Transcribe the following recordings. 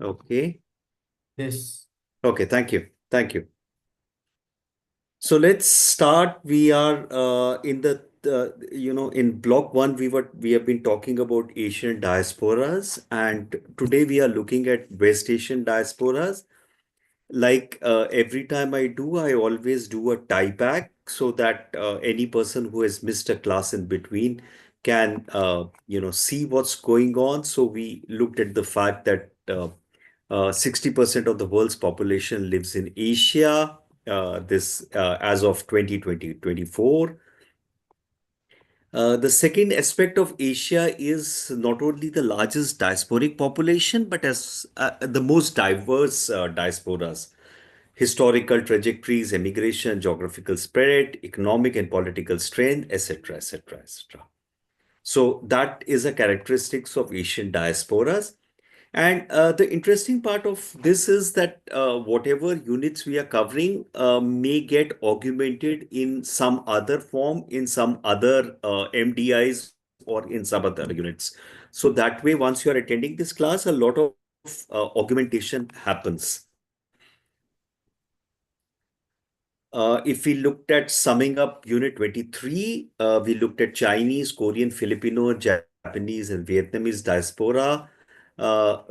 Okay. Yes. Okay. Thank you. Thank you. So let's start. We are in in block one, we have been talking about Asian diasporas, and today we are looking at West Asian diasporas. Like every time I always do a tie back so that any person who has missed a class in between can, see what's going on. So we looked at the fact that 60% of the world's population lives in Asia. This as of 2024. The second aspect of Asia is not only the largest diasporic population, but as the most diverse diasporas, historical trajectories, emigration, geographical spread, economic and political strength, etc., etc., etc. So that is a characteristics of Asian diasporas. And the interesting part of this is that whatever units we are covering may get augmented in some other form, in some other MDIs or in some other units. So that way, once you are attending this class, a lot of augmentation happens. If we looked at summing up Unit 23, we looked at Chinese, Korean, Filipino, Japanese, and Vietnamese diaspora.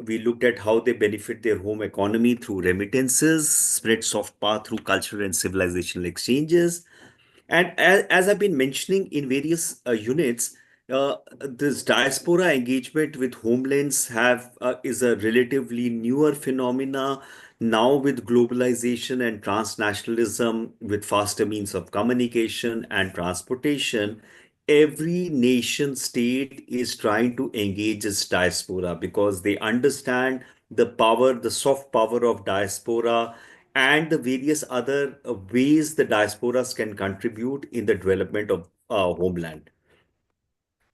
We looked at how they benefit their home economy through remittances, spread soft power through cultural and civilizational exchanges. And as I've been mentioning in various units, this diaspora engagement with homelands have is a relatively newer phenomena now with globalization and transnationalism, with faster means of communication and transportation. Every nation state is trying to engage its diaspora because they understand the power, the soft power of diaspora and the various other ways the diasporas can contribute in the development of homeland.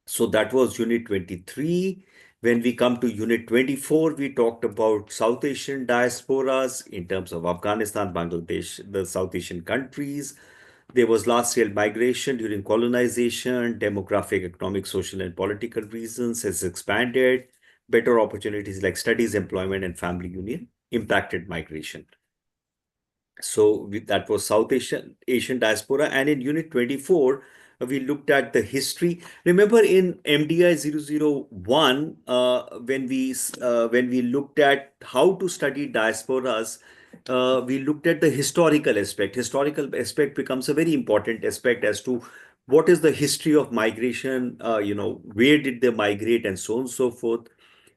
So that was Unit 23. When we come to Unit 24, we talked about South Asian diasporas in terms of Afghanistan, Bangladesh, the South Asian countries. There was large-scale migration during colonization, demographic, economic, social, and political reasons has expanded. Better opportunities like studies, employment, and family union impacted migration. So that was South Asian diaspora. And in Unit 24, we looked at the history. Remember in MDI 001, when we looked at how to study diasporas, we looked at the historical aspect. Historical aspect becomes a very important aspect as to what is the history of migration, where did they migrate and so on and so forth.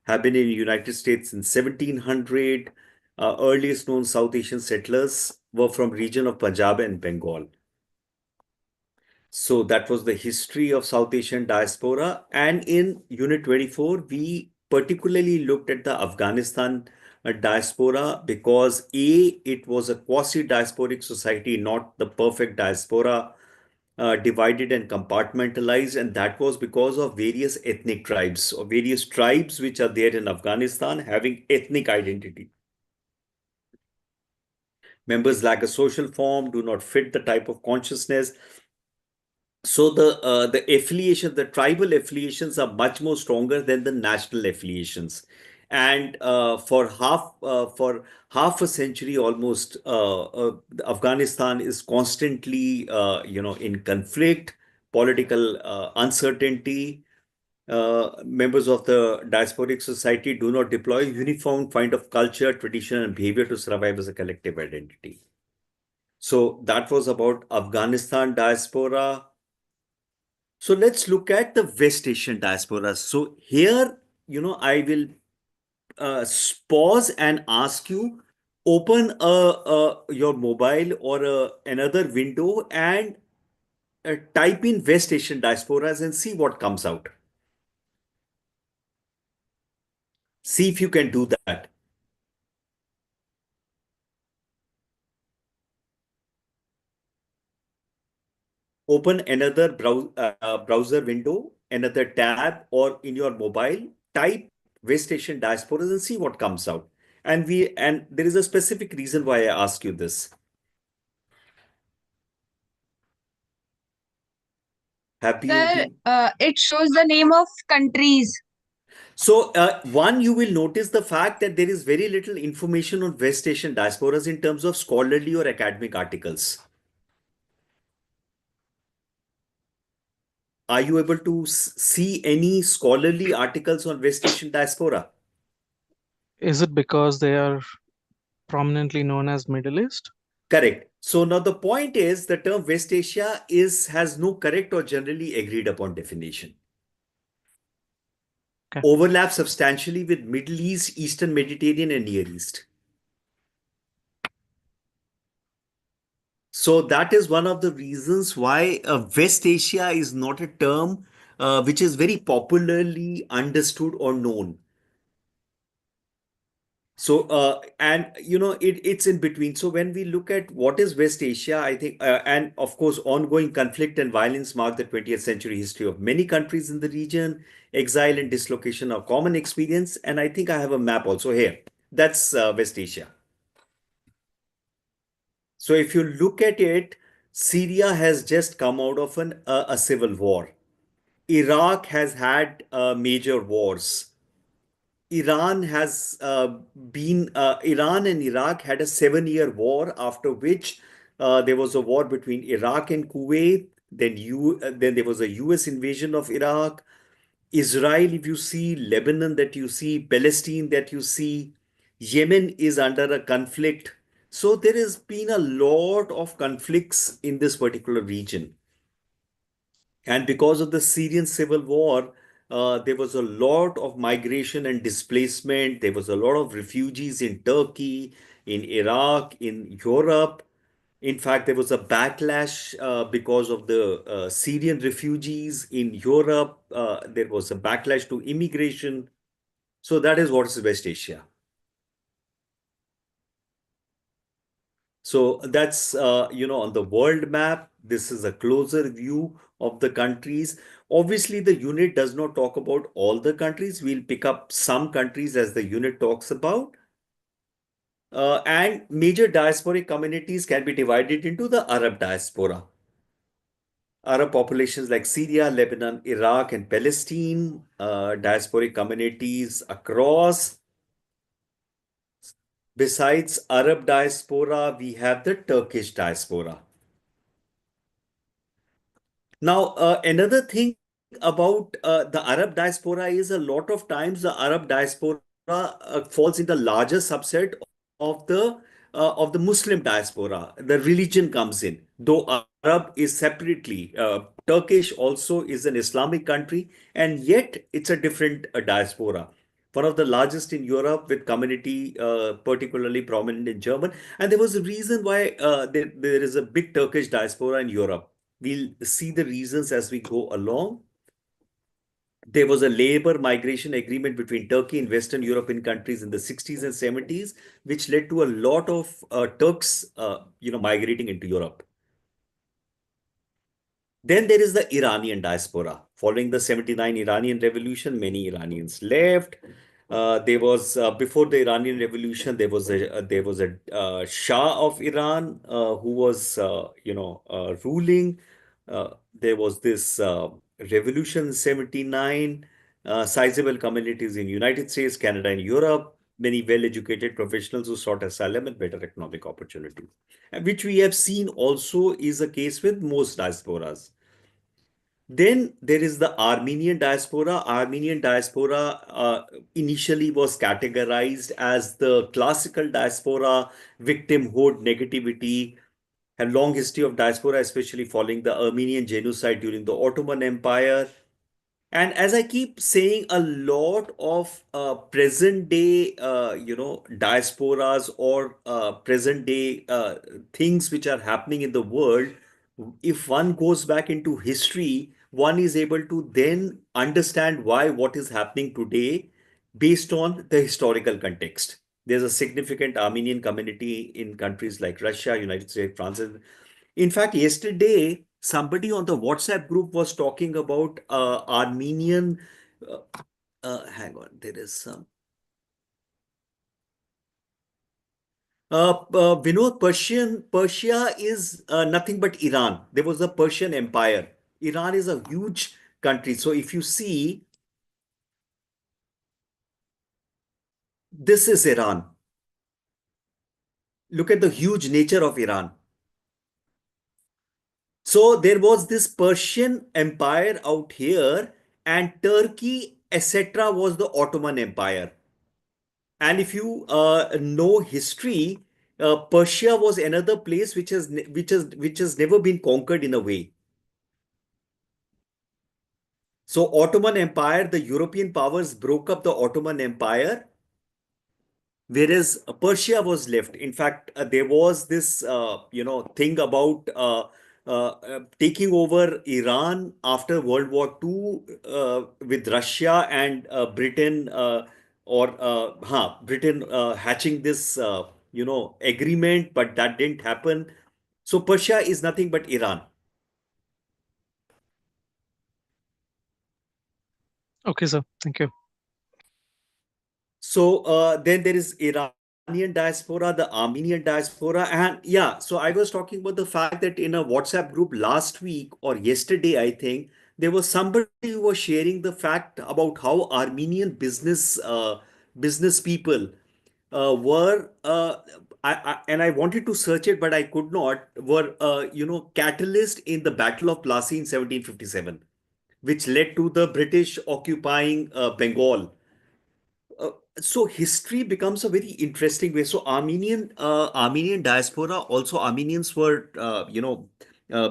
Have been in the United States in 1700. Earliest known South Asian settlers were from region of Punjab and Bengal. So that was the history of South Asian diaspora. And in Unit 24, we particularly looked at the Afghanistan diaspora because A, it was a quasi-diasporic society, not the perfect diaspora, divided and compartmentalized. And that was because of various ethnic tribes or various tribes which are there in Afghanistan having ethnic identity. Members lack a social form, do not fit the type of consciousness. So the affiliation, the tribal affiliations are much more stronger than the national affiliations. And for half a century almost, Afghanistan is constantly in conflict, political uncertainty. Members of the diasporic society do not deploy a uniform kind of culture, tradition, and behavior to survive as a collective identity. So that was about Afghanistan diaspora. So let's look at the West Asian diaspora. So here, I will pause and ask you, open your mobile or another window and type in West Asian diasporas and see what comes out. See if you can do that. Open another browser window, another tab, or in your mobile, type West Asian diasporas and see what comes out. And there is a specific reason why I ask you this. Have you Sir, been it shows the name of countries. So, one, you will notice the fact that there is very little information on West Asian diasporas in terms of scholarly or academic articles. Are you able to see any scholarly articles on West Asian diaspora? Is it because they are prominently known as Middle East? Correct. So now the point is the term West Asia is has no correct or generally agreed upon definition. Okay. Overlaps substantially with Middle East, Eastern Mediterranean, and Near East. So that is one of the reasons why West Asia is not a term which is very popularly understood or known. So, and it's in between. So when we look at what is West Asia, I think, and of course, ongoing conflict and violence mark the 20th century history of many countries in the region. Exile and dislocation are common experience. And I think I have a map also here. That's West Asia. So if you look at it, Syria has just come out of a civil war. Iraq has had major wars. Iran and Iraq had a 7-year war, after which there was a war between Iraq and Kuwait. Then there was a US invasion of Iraq. Israel, if you see, Lebanon that you see, Palestine that you see, Yemen is under a conflict. So there has been a lot of conflicts in this particular region. And because of the Syrian civil war, there was a lot of migration and displacement. There was a lot of refugees in Turkey, in Iraq, in Europe. In fact, there was a backlash because of the Syrian refugees in Europe. There was a backlash to immigration. So that is what is West Asia. So that's, on the world map, this is a closer view of the countries. Obviously, the unit does not talk about all the countries. We'll pick up some countries as the unit talks about. And major diasporic communities can be divided into the Arab diaspora. Arab populations like Syria, Lebanon, Iraq, and Palestine, diasporic communities across. Besides Arab diaspora, we have the Turkish diaspora. Now, another thing about the Arab diaspora is a lot of times the Arab diaspora falls in the larger subset of the Muslim diaspora. The religion comes in, though Arab is separately. Turkish also is an Islamic country, and yet it's a different diaspora. One of the largest in Europe, with community particularly prominent in German. And there was a reason why there is a big Turkish diaspora in Europe. We'll see the reasons as we go along. There was a labor migration agreement between Turkey and Western European countries in the 60s and 70s, which led to a lot of Turks, migrating into Europe. Then there is the Iranian diaspora. Following the 79 Iranian Revolution, many Iranians left. There was before the Iranian Revolution, there was a Shah of Iran who was ruling. There was this revolution in 79. Sizable communities in United States, Canada, and Europe. Many well-educated professionals who sought asylum and better economic opportunities, which we have seen also is a case with most diasporas. Then there is the Armenian diaspora. Armenian diaspora initially was categorized as the classical diaspora, victimhood, negativity, and long history of diaspora, especially following the Armenian genocide during the Ottoman Empire. And as I keep saying, a lot of present day, diasporas or present day things which are happening in the world, if one goes back into history, one is able to then understand why what is happening today based on the historical context. There's a significant Armenian community in countries like Russia, United States, France. In fact, yesterday, somebody on the WhatsApp group was talking about Armenian. Uh, hang on, there is some. Vinod, Persia is nothing but Iran. There was a Persian Empire. Iran is a huge country. So if you see, This is Iran. Look at the huge nature of Iran. So there was this Persian Empire out here, and Turkey, etc., was the Ottoman Empire. And if you know history, Persia was another place which has never been conquered in a way. So Ottoman Empire, the European powers broke up the Ottoman Empire, whereas Persia was left. In fact, there was this thing about taking over Iran after World War II, with Russia and Britain, Britain hatching this agreement, but that didn't happen. So Persia is nothing but Iran. Okay, sir. Thank you. So then there is Iranian diaspora, the Armenian diaspora, and yeah. So I was talking about the fact that in a WhatsApp group last week or yesterday, I think there was somebody who was sharing the fact about how Armenian business people were and I wanted to search it, but I could not. Were catalyst in the Battle of Plassey in 1757, which led to the British occupying Bengal. uh, so history becomes a very interesting way. So Armenian diaspora, also Armenians were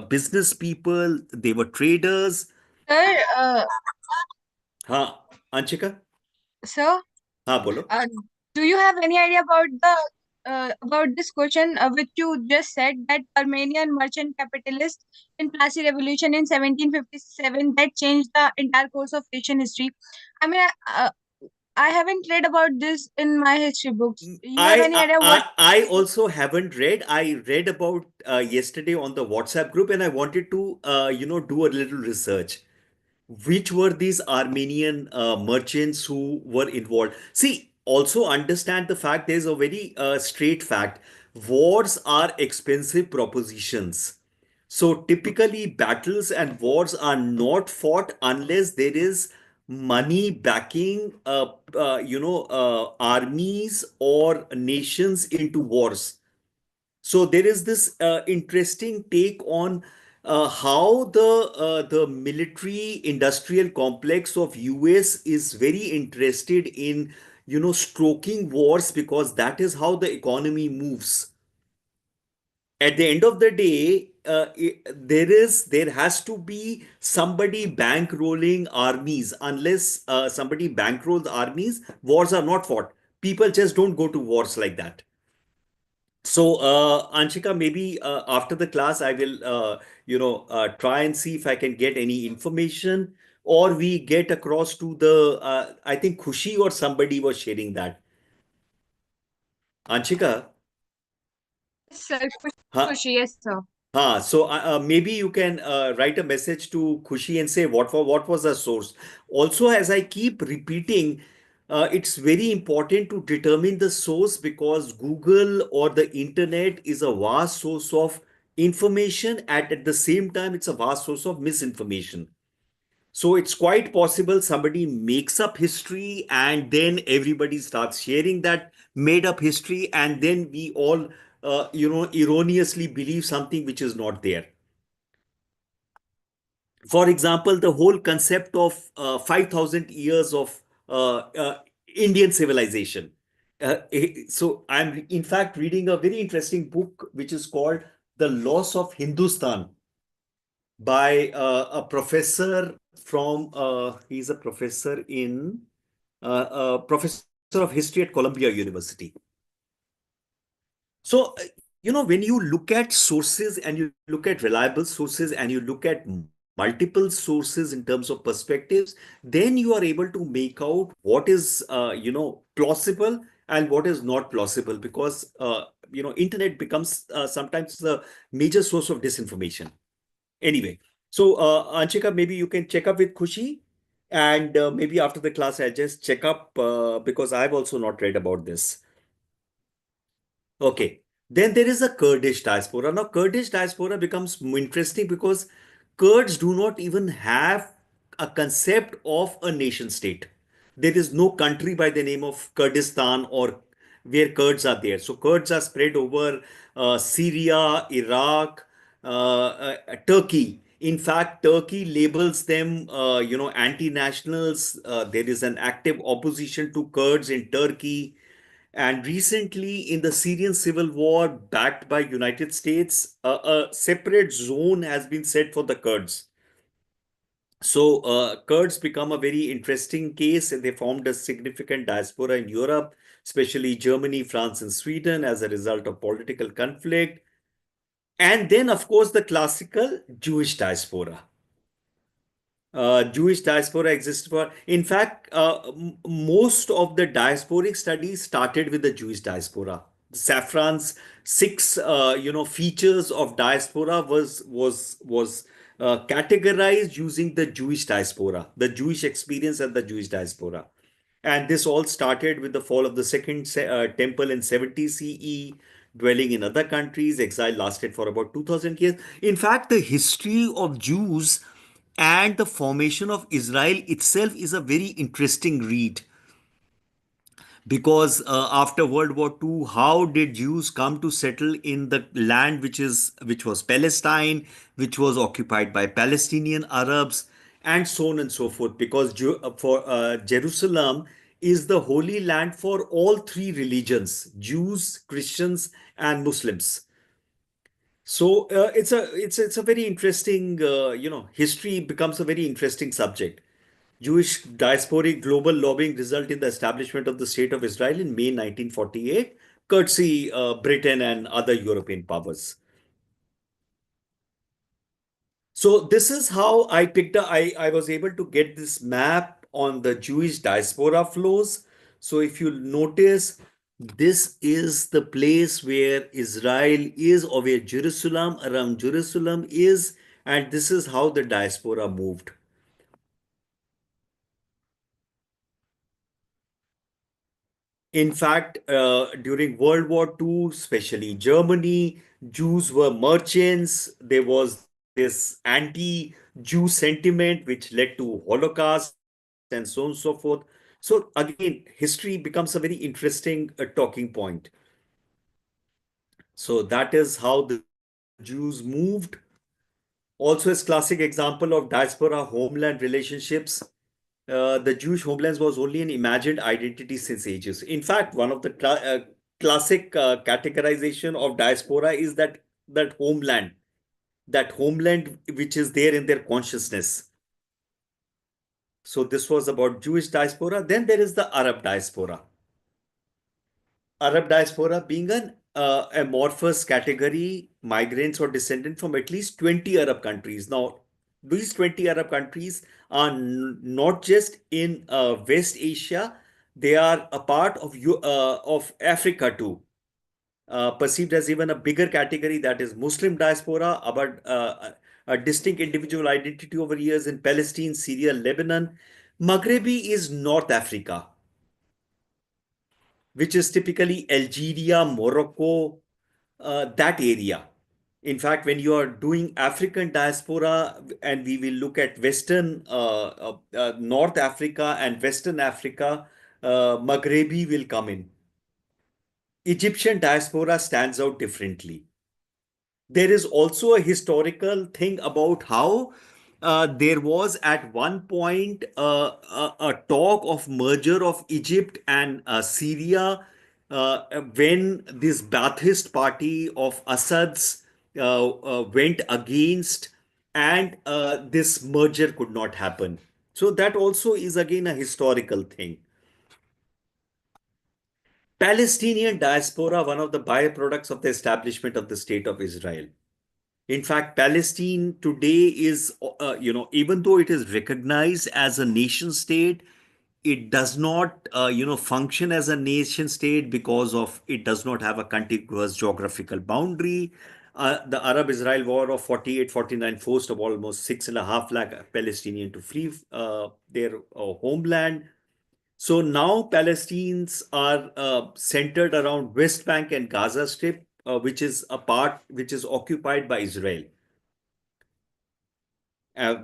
business people. They were traders. Sir, हाँ Anchika, sir, हाँ बोलो. uh, do you have any idea about the about this question which you just said that Armenian merchant capitalist in Plassey Revolution in 1757 that changed the entire course of Asian history? I mean, I haven't read about this in my history books. You have I, any I idea what? I also haven't read. I read about yesterday on the WhatsApp group, and I wanted to do a little research. Which were these Armenian merchants who were involved? See, also understand the fact, there's a very straight fact. Wars are expensive propositions. So typically, battles and wars are not fought unless there is money backing, armies or nations into wars. So there is this interesting take on how the military industrial complex of US is very interested in stroking wars, because that is how the economy moves. At the end of the day, there has to be somebody bankrolling armies. Unless somebody bankrolls armies, wars are not fought. People just don't go to wars like that. So, Anshika, maybe after the class, I will, try and see if I can get any information, or we get across to the, I think Khushi or somebody was sharing that. Anshika, Yes, sir, huh? Kushi, yes, sir. So maybe you can write a message to Khushi and say what was the source. Also, as I keep repeating, it's very important to determine the source, because Google or the internet is a vast source of information, at the same time it's a vast source of misinformation. So it's quite possible somebody makes up history, and then everybody starts sharing that made up history, and then we all, erroneously believe something which is not there. For example, the whole concept of 5,000 years of Indian civilization. So I'm in fact reading a very interesting book which is called The Loss of Hindustan, by a professor from he's a professor in professor of history at Columbia University. So when you look at sources, and you look at reliable sources, and you look at multiple sources in terms of perspectives, then you are able to make out what is plausible and what is not plausible, because internet becomes sometimes the major source of disinformation. Anyway, so Anchika, maybe you can check up with Khushi, and maybe after the class, I'll just check up because I've also not read about this. Okay. Then there is a Kurdish diaspora. Now, Kurdish diaspora becomes interesting because Kurds do not even have a concept of a nation state. there is no country by the name of Kurdistan or where Kurds are there. So Kurds are spread over Syria, Iraq, Turkey. In fact, Turkey labels them, anti-nationals. There is an active opposition to Kurds in Turkey. And recently, in the Syrian civil war, backed by United States, a separate zone has been set for the Kurds. So Kurds become a very interesting case. They formed a significant diaspora in Europe, especially Germany, France, and Sweden, as a result of political conflict. And then, of course, the classical Jewish diaspora. Jewish diaspora exists for, in fact, most of the diasporic studies started with the Jewish diaspora. Safran's six, features of diaspora was categorized using the Jewish diaspora, the Jewish experience and the Jewish diaspora. And this all started with the fall of the second temple in 70 CE, dwelling in other countries. Exile lasted for about 2000 years. In fact, the history of Jews and the formation of Israel itself is a very interesting read, because after World War II, how did Jews come to settle in the land which was Palestine, which was occupied by Palestinian Arabs, and so on and so forth? Because for Jerusalem is the holy land for all three religions: Jews, Christians, and Muslims. So it's a very interesting, history becomes a very interesting subject. Jewish diasporic global lobbying result in the establishment of the State of Israel in May 1948, courtesy Britain and other European powers. So this is how I picked up. I was able to get this map on the Jewish diaspora flows. So if you notice, this is the place where Israel is, or where Jerusalem, around Jerusalem is, and this is how the diaspora moved. In fact, during World War II, especially Germany, Jews were merchants. There was this anti-Jew sentiment which led to Holocaust and so on and so forth. So again, history becomes a very interesting talking point. So that is how the Jews moved. Also, as classic example of diaspora homeland relationships, the Jewish homelands was only an imagined identity since ages. In fact, one of the classic categorization of diaspora is that homeland which is there in their consciousness. So this was about Jewish diaspora. Then there is the Arab diaspora. Arab diaspora being an amorphous category, migrants or descendants from at least 20 Arab countries. Now, these 20 Arab countries are not just in West Asia, they are a part of Africa too. Perceived as even a bigger category, that is Muslim diaspora, about a distinct individual identity over years in Palestine, Syria, Lebanon. Maghrebi is North Africa, which is typically Algeria, Morocco, that area. In fact, when you are doing African diaspora, and we will look at North Africa and Western Africa, Maghrebi will come in. Egyptian diaspora stands out differently. There is also a historical thing about how there was at one point a talk of merger of Egypt and Syria, when this Ba'athist party of Assad's went against, and this merger could not happen. So that also is again a historical thing. Palestinian diaspora, one of the byproducts of the establishment of the State of Israel. In fact, Palestine today is, even though it is recognized as a nation state, it does not, function as a nation state because of it does not have a contiguous geographical boundary. The Arab-Israel War of 48-49 forced of almost 6.5 lakh Palestinians to flee their homeland. So now Palestinians are centered around West Bank and Gaza Strip, which is occupied by Israel.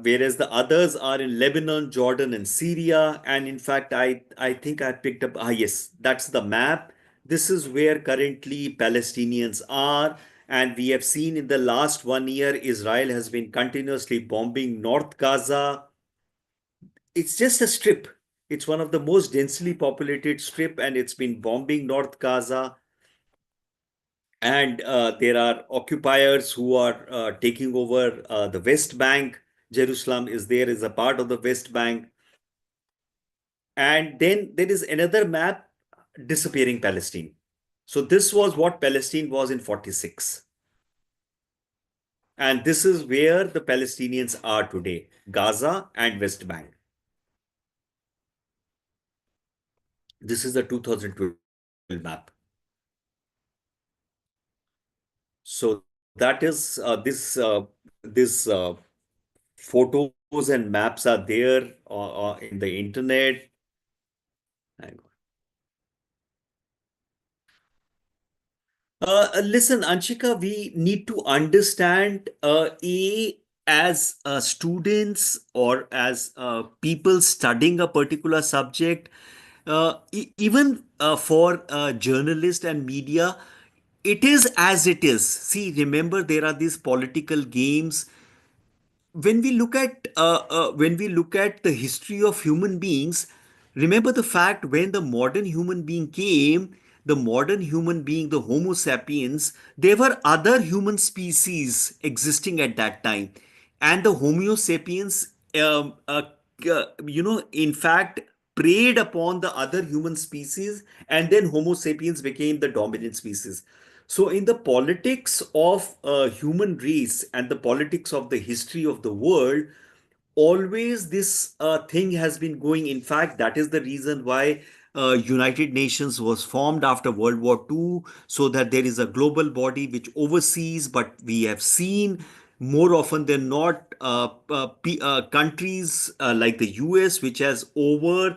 whereas the others are in Lebanon, Jordan, and Syria. And in fact, I think I picked up, yes, that's the map. This is where currently Palestinians are. And we have seen in the last 1 year, Israel has been continuously bombing North Gaza. It's just a strip. It's one of the most densely populated strip, and it's been bombing North Gaza. And there are occupiers who are taking over the West Bank. Jerusalem is there as a part of the West Bank. And then there is another map, disappearing Palestine. So this was what Palestine was in 46. And this is where the Palestinians are today, Gaza and West Bank. This is the 2012 map. So that is this photos and maps are there in the internet. Hang on. Listen, Anshika, we need to understand as students or as people studying a particular subject, even for journalists and media, it is as it is. See, remember, there are these political games. When we look at the history of human beings, remember the fact, when the modern human being came, the modern human being, the Homo sapiens, there were other human species existing at that time, and the Homo sapiens, in fact, preyed upon the other human species, and then Homo sapiens became the dominant species. So, in the politics of human race and the politics of the history of the world, always this thing has been going. In fact, that is the reason why United Nations was formed after World War II, so that there is a global body which oversees. But we have seen more often than not countries like the US, which has which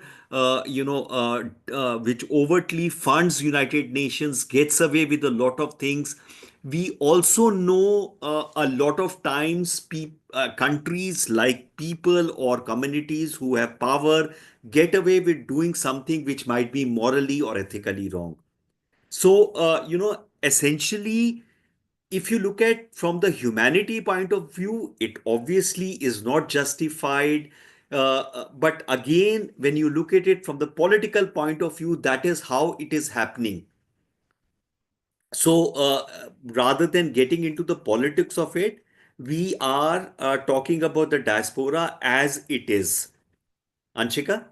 overtly funds United Nations, gets away with a lot of things. We also know a lot of times countries, like people or communities who have power, get away with doing something which might be morally or ethically wrong. So, essentially, if you look at from the humanity point of view, it obviously is not justified. But again, when you look at it from the political point of view, that is how it is happening. So rather than getting into the politics of it, we are talking about the diaspora as it is. Anshika?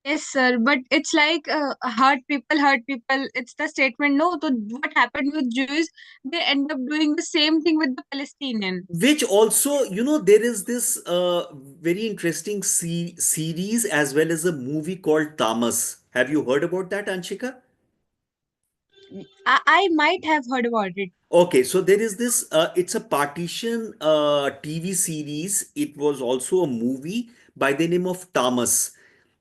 Yes, sir. But it's like hurt people hurt people. It's the statement. No, so what happened with Jews? They end up doing the same thing with the Palestinian. Which also, there is this very interesting series as well as a movie called Tamas. Have you heard about that, Anshika? I might have heard about it. Okay, so there is this, it's a partition TV series. It was also a movie by the name of Tamas.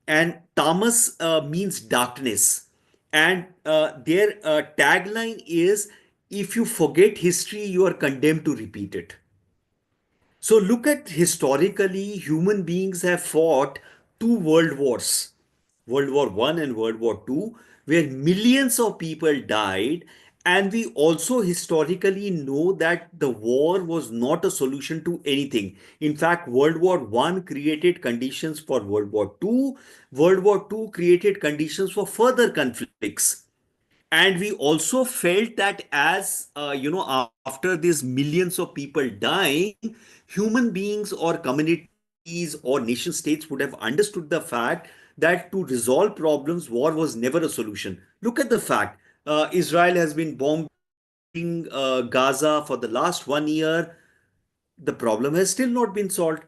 And Tamas means darkness. And their tagline is, if you forget history, you are condemned to repeat it. So look at, historically, human beings have fought two world wars, World War One and World War Two, where millions of people died. And we also historically know that the war was not a solution to anything. In fact, World War One created conditions for World War Two. World War Two created conditions for further conflicts. And we also felt that, as after these millions of people dying, human beings or communities or nation states would have understood the fact that to resolve problems, war was never a solution. Look at the fact, Israel has been bombing Gaza for the last 1 year. The problem has still not been solved,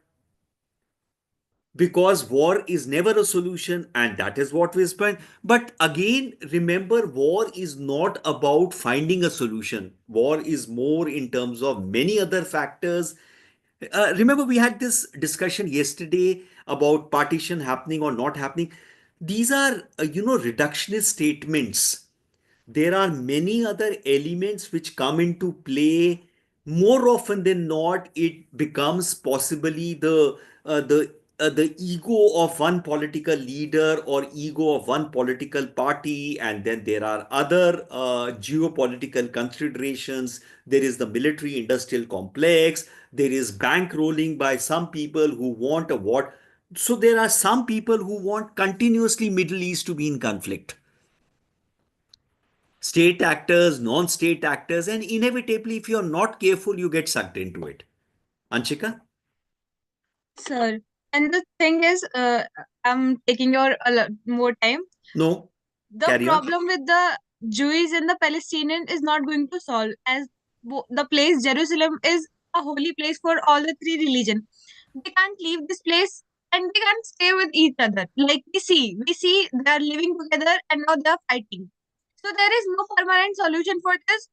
because war is never a solution, and that is what we spend. But again, remember, war is not about finding a solution. War is more in terms of many other factors. Remember, we had this discussion yesterday about partition happening or not happening. These are reductionist statements. There are many other elements which come into play more often than not, it becomes possibly the ego of one political leader or ego of one political party, and then there are other geopolitical considerations. There is the military-industrial complex. There is bankrolling by some people who want a what. So there are some people who want continuously Middle East to be in conflict, state actors, non-state actors, and inevitably, if you're not careful, you get sucked into it. Anshika? Sir. And the thing is, I'm taking your a lot more time. No, The carry on. problem with the Jews and the Palestinian is not going to solve, as the place Jerusalem is a holy place for all the three religions. They can't leave this place and they can't stay with each other. Like we see they are living together and now they are fighting. So there is no permanent solution for this,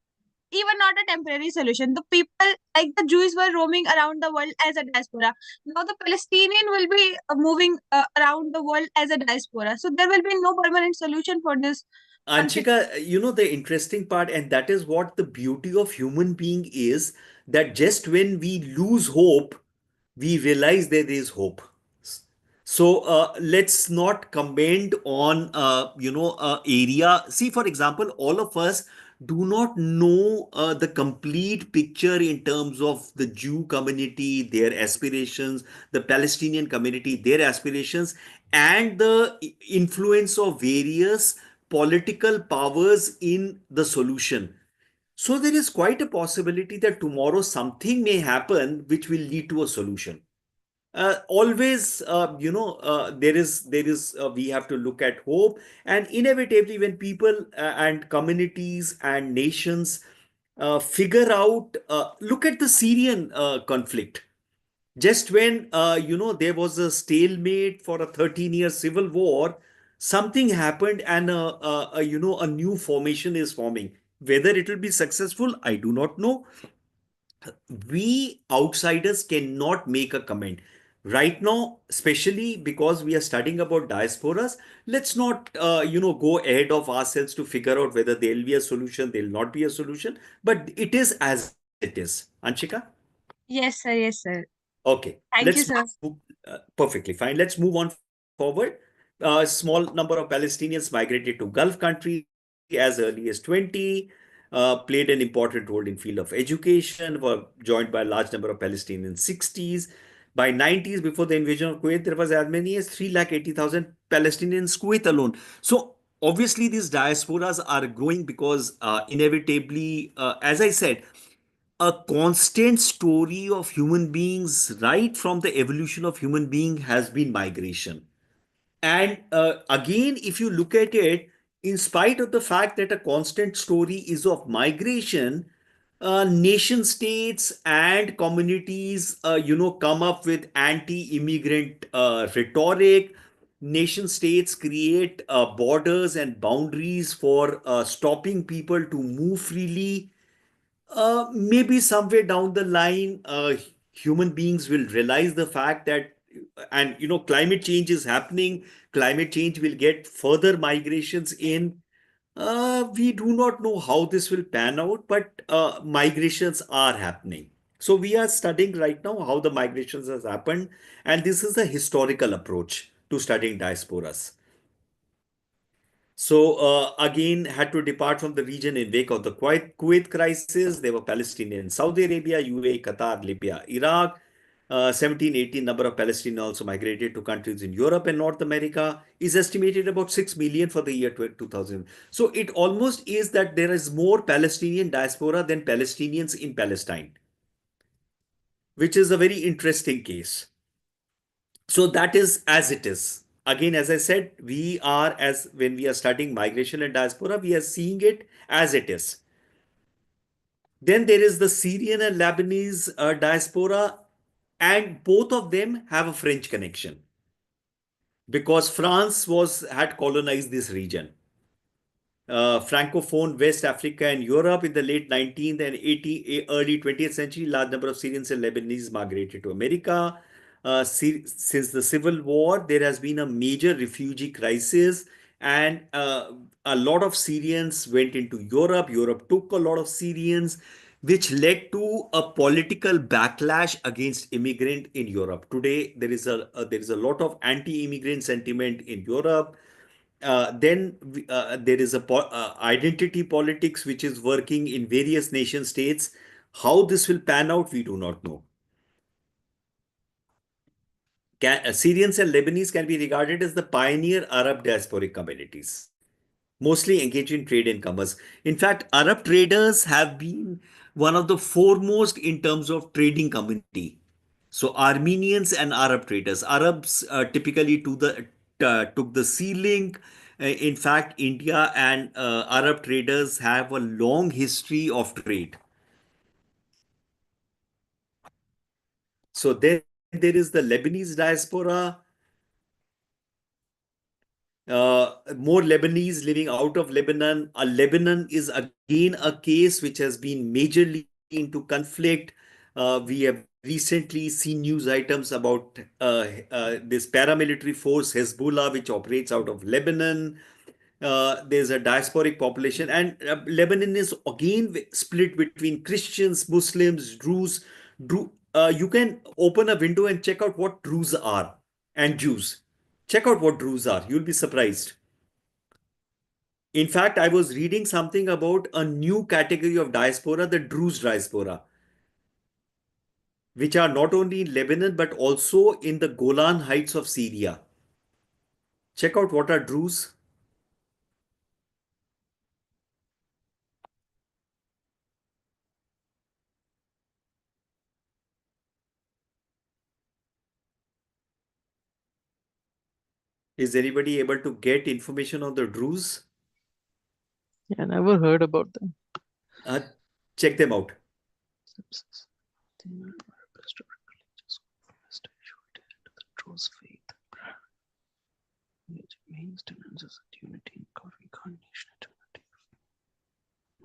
even not a temporary solution. The people, like the Jews, were roaming around the world as a diaspora. Now the Palestinian will be moving around the world as a diaspora. So there will be no permanent solution for this conflict. Anshika, the interesting part, and that is what the beauty of human being is, that just when we lose hope, we realize there is hope. So let's not comment on area. See, for example, all of us do not know the complete picture in terms of the Jew community, their aspirations, the Palestinian community, their aspirations, and the influence of various political powers in the solution. So there is quite a possibility that tomorrow something may happen which will lead to a solution. Always, there is we have to look at hope, and inevitably when people and communities and nations figure out, look at the Syrian conflict. Just when there was a stalemate for a 13-year civil war, something happened, and a new formation is forming. Whether it will be successful, I do not know. We outsiders cannot make a comment right now, especially because we are studying about diasporas. Let's not go ahead of ourselves to figure out whether there will be a solution, there will not be a solution, but it is as it is. Anshika? Yes, sir. Yes, sir. Okay, Thank you, let's sir. move, perfectly fine. Let's move on forward. A small number of Palestinians migrated to Gulf countries as early as 20, played an important role in field of education, were joined by a large number of Palestinians 60s. By 90s, before the invasion of Kuwait, there was as many as 380,000 Palestinians Kuwait alone. So obviously these diasporas are growing because inevitably, as I said, a constant story of human beings right from the evolution of human being has been migration. And again, if you look at it, in spite of the fact that a constant story is of migration, nation states and communities come up with anti-immigrant rhetoric. Nation states create borders and boundaries for stopping people to move freely. Maybe somewhere down the line, human beings will realize the fact that, and climate change is happening. Climate change will get further migrations in. We do not know how this will pan out, but migrations are happening. So we are studying right now how the migrations has happened, and this is a historical approach to studying diasporas. So again, had to depart from the region in wake of the Kuwait crisis. There were Palestinians in Saudi Arabia, UAE, Qatar, Libya, Iraq. 1718 number of Palestinians also migrated to countries in Europe and North America. Is estimated about 6 million for the year 2000. So it almost is that there is more Palestinian diaspora than Palestinians in Palestine, which is a very interesting case. So that is as it is. Again, as I said, we are, as when we are studying migration and diaspora, we are seeing it as it is. Then there is the Syrian and Lebanese diaspora, and both of them have a French connection because France was had colonized this region. Francophone West Africa and Europe in the late 19th and early 20th century, large number of Syrians and Lebanese migrated to America. Since the Civil War, there has been a major refugee crisis, and a lot of Syrians went into Europe. Europe took a lot of Syrians. which led to a political backlash against immigrant in Europe. Today, there is a lot of anti-immigrant sentiment in Europe. Then there is a identity politics which is working in various nation states. How this will pan out, we do not know. Syrians and Lebanese can be regarded as the pioneer Arab diasporic communities, mostly engaged in trade and commerce. In fact, Arab traders have been one of the foremost in terms of trading community. So Armenians and Arab traders. Arabs typically took the sea link. In fact, India and Arab traders have a long history of trade. So then there is the Lebanese diaspora. More Lebanese living out of Lebanon. Lebanon is again a case which has been majorly into conflict. We have recently seen news items about this paramilitary force Hezbollah, which operates out of Lebanon. There's a diasporic population, and Lebanon is again split between Christians, Muslims, Druze. You can open a window and check out what Druze are and Jews. Check out what Druze are. You'll be surprised. In fact, I was reading something about a new category of diaspora, the Druze diaspora, which are not only in Lebanon but also in the Golan Heights of Syria. Check out what are Druze. Is anybody able to get information on the Druze? Yeah, never heard about them. Check them out.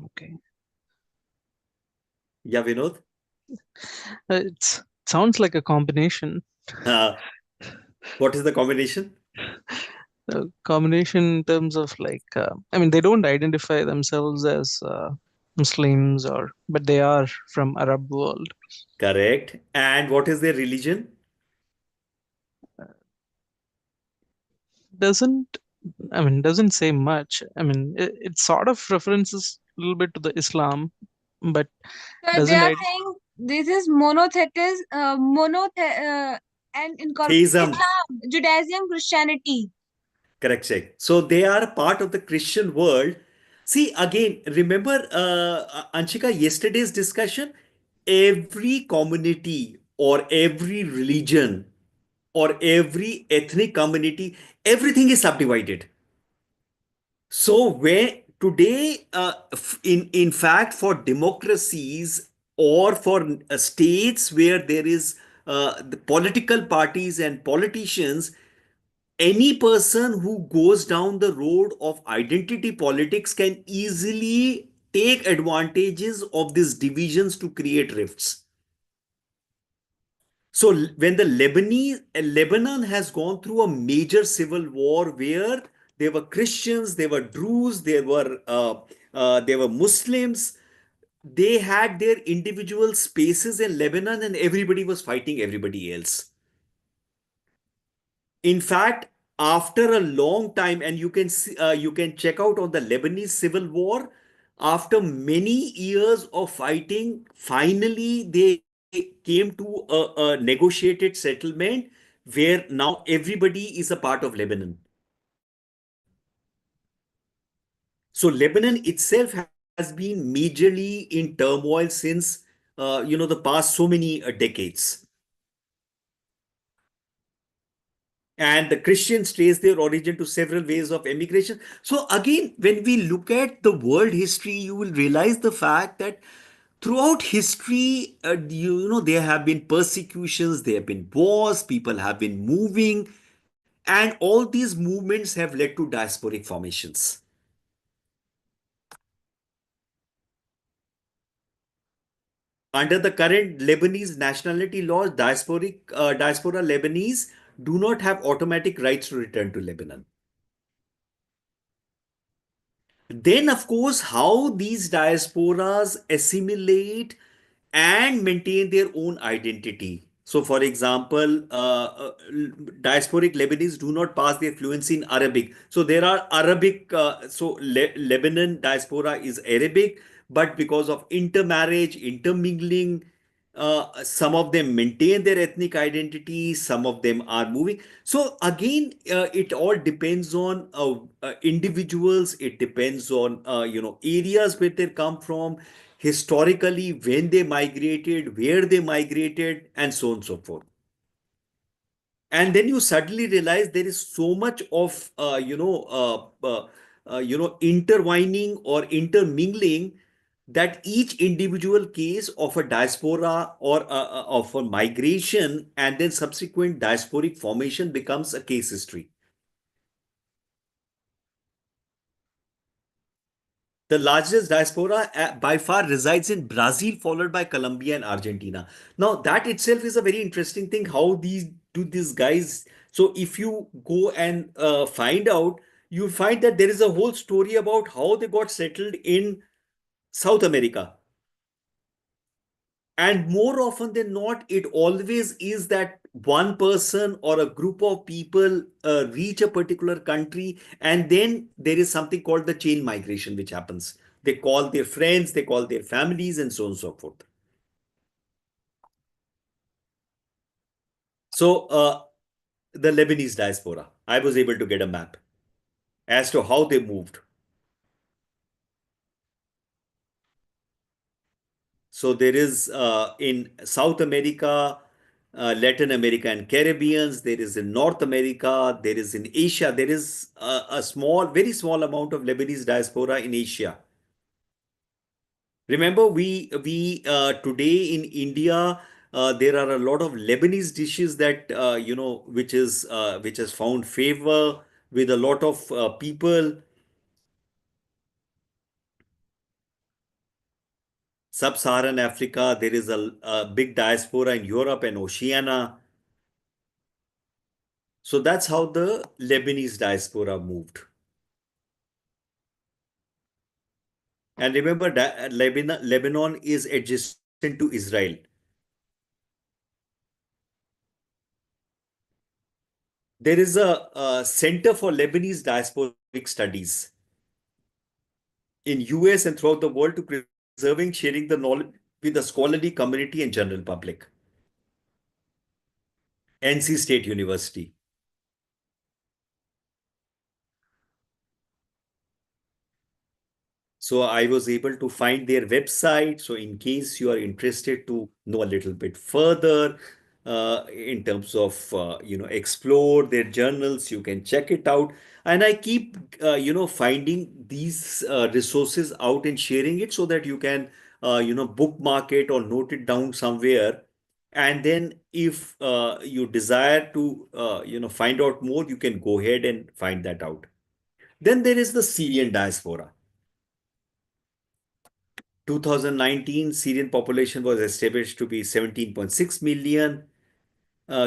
Okay. Yeah, Vinod? It sounds like a combination. What is the combination? A combination in terms of like, I mean, they don't identify themselves as Muslims but they are from Arab world. Correct. And what is their religion? Doesn't say much. I mean, it sort of references a little bit to the Islam, but So they doesn't are id- saying this is monotheism, and incorporate Theism. Islam, Judaism, Christianity. Correct, check. So they are part of the Christian world. See, again, remember, Anshika, yesterday's discussion? Every community or every religion or every ethnic community, everything is subdivided. So where today, in fact, for democracies or for states where there is the political parties and politicians, any person who goes down the road of identity politics can easily take advantages of these divisions to create rifts. So when the Lebanon has gone through a major civil war where there were Christians, there were Druze, there were Muslims. They had their individual spaces in Lebanon, and everybody was fighting everybody else. In fact, after a long time, and you can check out on the Lebanese civil war. After many years of fighting, finally they came to a negotiated settlement where now everybody is a part of Lebanon. So Lebanon itself has been majorly in turmoil since the past so many decades. And the Christians trace their origin to several ways of emigration. So again, when we look at the world history, you will realize the fact that throughout history, there have been persecutions, there have been wars, people have been moving, and all these movements have led to diasporic formations. Under the current Lebanese nationality laws, diaspora Lebanese do not have automatic rights to return to Lebanon. Then, of course, how these diasporas assimilate and maintain their own identity. So, for example, diasporic Lebanese do not pass their fluency in Arabic. So, there are Arabic, Lebanon diaspora is Arabic, but because of intermarriage, intermingling, some of them maintain their ethnic identity, some of them are moving. So again, it all depends on individuals. It depends on areas where they come from, historically when they migrated, where they migrated, and so on and so forth. And then you suddenly realize there is so much of intertwining or intermingling, that each individual case of a diaspora or of a migration and then subsequent diasporic formation becomes a case history. The largest diaspora by far resides in Brazil, followed by Colombia and Argentina. Now, that itself is a very interesting thing. How these guys? So, if you go and find out, you find that there is a whole story about how they got settled in South America. And more often than not, it always is that one person or a group of people reach a particular country, and then there is something called the chain migration, which happens. They call their friends, they call their families, and so on and so forth. So, the Lebanese diaspora, I was able to get a map as to how they moved. So there is in South America, Latin America and Caribbeans, there is in North America, there is in Asia, there is a small, very small amount of Lebanese diaspora in Asia. Remember, we today in India, there are a lot of Lebanese dishes that which has found favor with a lot of people. Sub-Saharan Africa, there is a big diaspora in Europe and Oceania. So that's how the Lebanese diaspora moved. And remember that Lebanon is adjacent to Israel. There is a Center for Lebanese Diasporic Studies in US and throughout the world to preserving, sharing the knowledge with the scholarly community and general public. NC State University. So I was able to find their website. So in case you are interested to know a little bit further in terms of explore their journals, you can check it out. And I keep finding these resources out and sharing it so that you can bookmark it or note it down somewhere. And then if you desire to find out more, you can go ahead and find that out. Then there is the Syrian diaspora. 2019, Syrian population was established to be 17.6 million.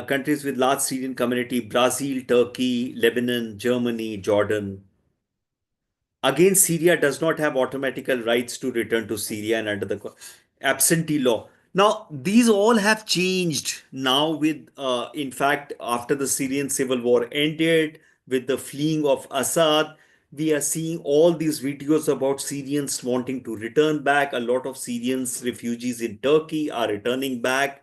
Countries with large Syrian community: Brazil, Turkey, Lebanon, Germany, Jordan. Again, Syria does not have automatical rights to return to Syria and under the absentee law. Now, these all have changed now with, in fact, after the Syrian civil war ended, with the fleeing of Assad, we are seeing all these videos about Syrians wanting to return back. A lot of Syrians, refugees in Turkey, are returning back.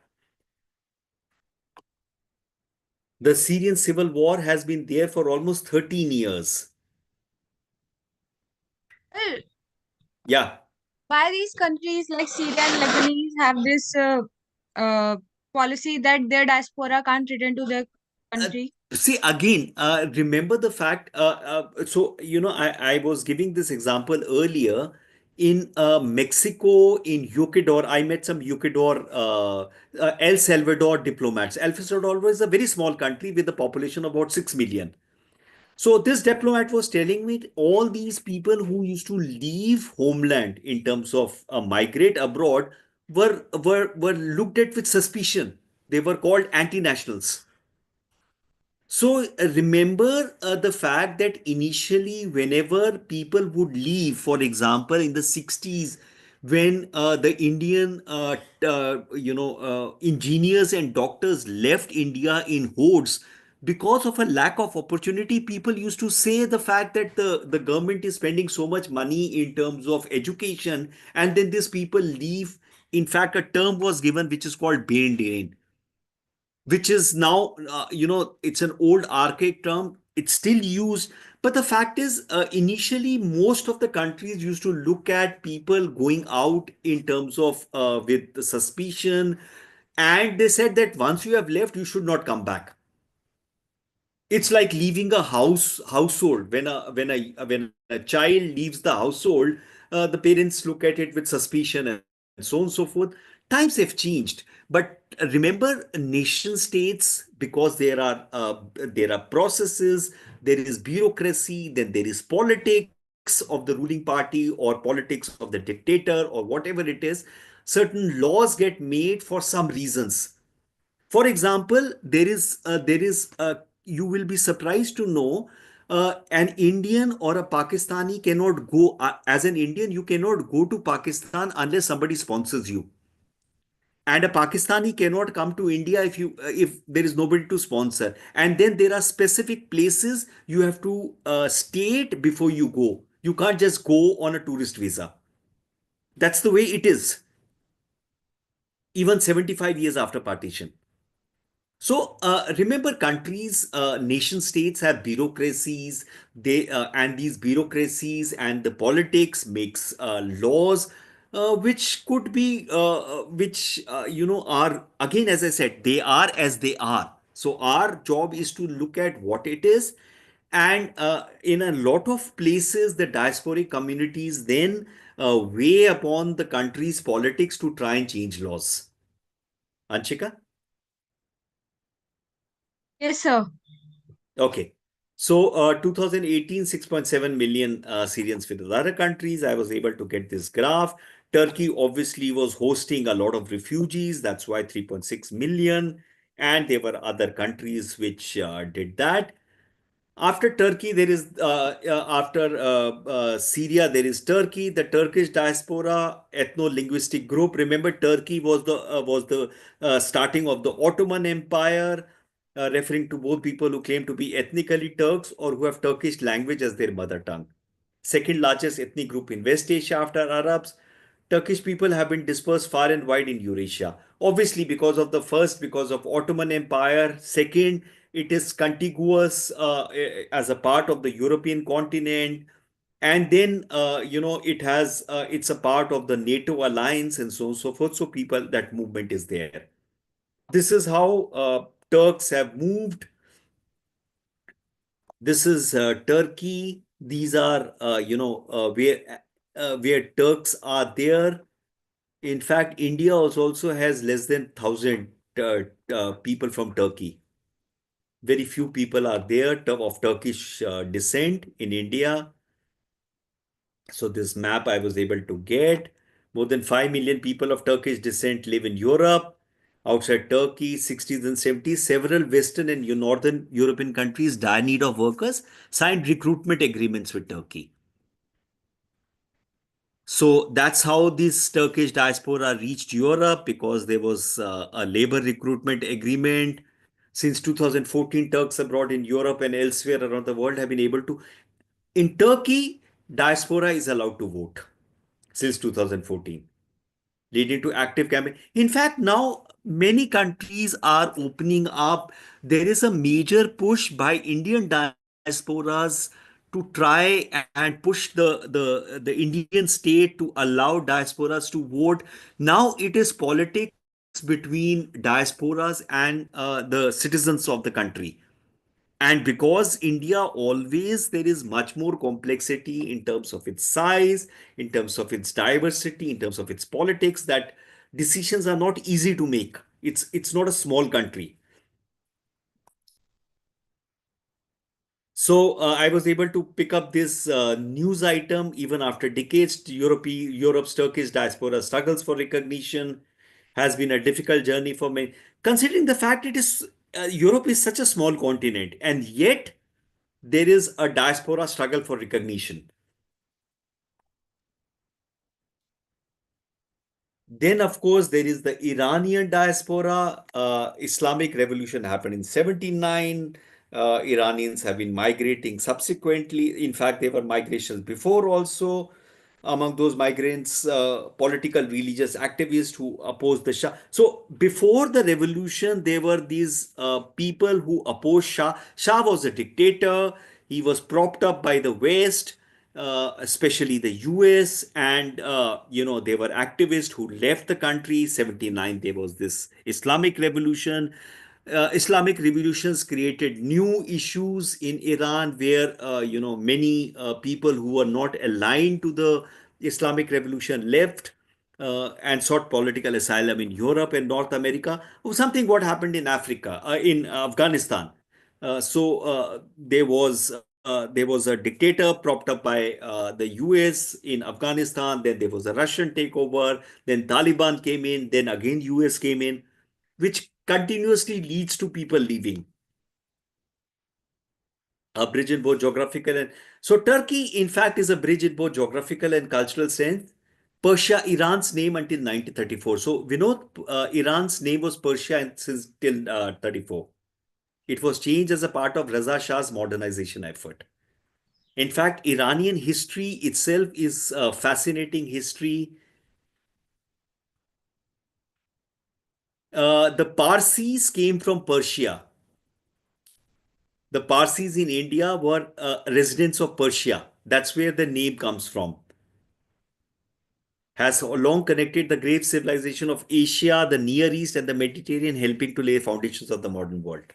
The Syrian civil war has been there for almost 13 years. Well, Yeah. why these countries like Syria and Lebanese have this uh, policy that their diaspora can't return to their country? See, again, remember the fact. I was giving this example earlier. In Mexico, in Ecuador, I met some Ecuador, El Salvador diplomats. El Salvador is a very small country with a population of about 6 million. So this diplomat was telling me all these people who used to leave homeland in terms of migrate abroad were looked at with suspicion. They were called anti-nationals. So remember the fact that initially, whenever people would leave, for example, in the 60s, when the Indian, engineers and doctors left India in hordes because of a lack of opportunity, people used to say the fact that the government is spending so much money in terms of education, and then these people leave. In fact, a term was given which is called brain drain, which is now, it's an old archaic term. It's still used. But the fact is, initially, most of the countries used to look at people going out in terms of with suspicion. And they said that once you have left, you should not come back. It's like leaving a household. When a child leaves the household, the parents look at it with suspicion and so on and so forth. Times have changed, but remember, nation states, because there are processes, there is bureaucracy, then there is politics of the ruling party or politics of the dictator or whatever it is. Certain laws get made for some reasons. For example, you will be surprised to know, an Indian or a Pakistani cannot go, as an Indian, you cannot go to Pakistan unless somebody sponsors you. And a Pakistani cannot come to India if there is nobody to sponsor. And then there are specific places you have to state before you go. You can't just go on a tourist visa. That's the way it is, even 75 years after partition. So remember, countries, nation states have bureaucracies. And these bureaucracies and the politics makes laws, which could be, which are, again, as I said, they are as they are. So our job is to look at what it is, and in a lot of places, the diasporic communities then weigh upon the country's politics to try and change laws. Anshika? Yes, sir. Okay. So 2018, 6.7 million Syrians with other countries. I was able to get this graph. Turkey obviously was hosting a lot of refugees. That's why 3.6 million. And there were other countries which did that. After Turkey, there is after Syria, there is Turkey, the Turkish diaspora ethno-linguistic group. Remember, Turkey was the starting of the Ottoman Empire, referring to both people who claim to be ethnically Turks or who have Turkish language as their mother tongue. Second largest ethnic group in West Asia after Arabs. Turkish people have been dispersed far and wide in Eurasia. Obviously, because of Ottoman Empire. Second, it is contiguous as a part of the European continent. And then, it's a part of the NATO alliance and so on and so forth. So people, that movement is there. This is how Turks have moved. This is Turkey. These are, where Turks are there. In fact, India also has less than 1,000 people from Turkey. Very few people are there of Turkish descent in India. So this map I was able to get. More than 5 million people of Turkish descent live in Europe. Outside Turkey, 60s and 70s, several Western and Northern European countries, dire need of workers, signed recruitment agreements with Turkey. So that's how this Turkish diaspora reached Europe, because there was a labor recruitment agreement. Since 2014, Turks abroad in Europe and elsewhere around the world have been able to. In Turkey, diaspora is allowed to vote since 2014, leading to active campaign. In fact, now many countries are opening up. There is a major push by Indian diasporas to try and push the Indian state to allow diasporas to vote. Now it is politics between diasporas and the citizens of the country. And because India always, there is much more complexity in terms of its size, in terms of its diversity, in terms of its politics, that decisions are not easy to make. It's not a small country. So I was able to pick up this news item even after decades. Europe's Turkish diaspora struggles for recognition, has been a difficult journey for many. Considering the fact, it is Europe is such a small continent, and yet there is a diaspora struggle for recognition. Then, of course, there is the Iranian diaspora. Islamic revolution happened in 79. Iranians have been migrating subsequently. In fact, there were migrations before also. Among those migrants, political religious activists who opposed the Shah. So before the revolution, there were these people who opposed Shah. Shah was a dictator. He was propped up by the West, especially the US, and there were activists who left the country. 79, there was this Islamic revolution. Islamic revolutions created new issues in Iran, where many people who were not aligned to the Islamic revolution left and sought political asylum in Europe and North America. Something what happened in Africa, in Afghanistan. There was a dictator propped up by the US in Afghanistan. Then there was a Russian takeover. Then Taliban came in. Then again US came in, which continuously leads to people leaving. A bridge in both geographical and so Turkey, in fact, is a bridge in both geographical and cultural sense. Persia, Iran's name until 1934. So we know Iran's name was Persia since till 34. It was changed as a part of Reza Shah's modernization effort. In fact, Iranian history itself is a fascinating history. The Parsis came from Persia. The Parsis in India were residents of Persia. That's where the name comes from. Has long connected the great civilization of Asia, the Near East, and the Mediterranean, helping to lay foundations of the modern world.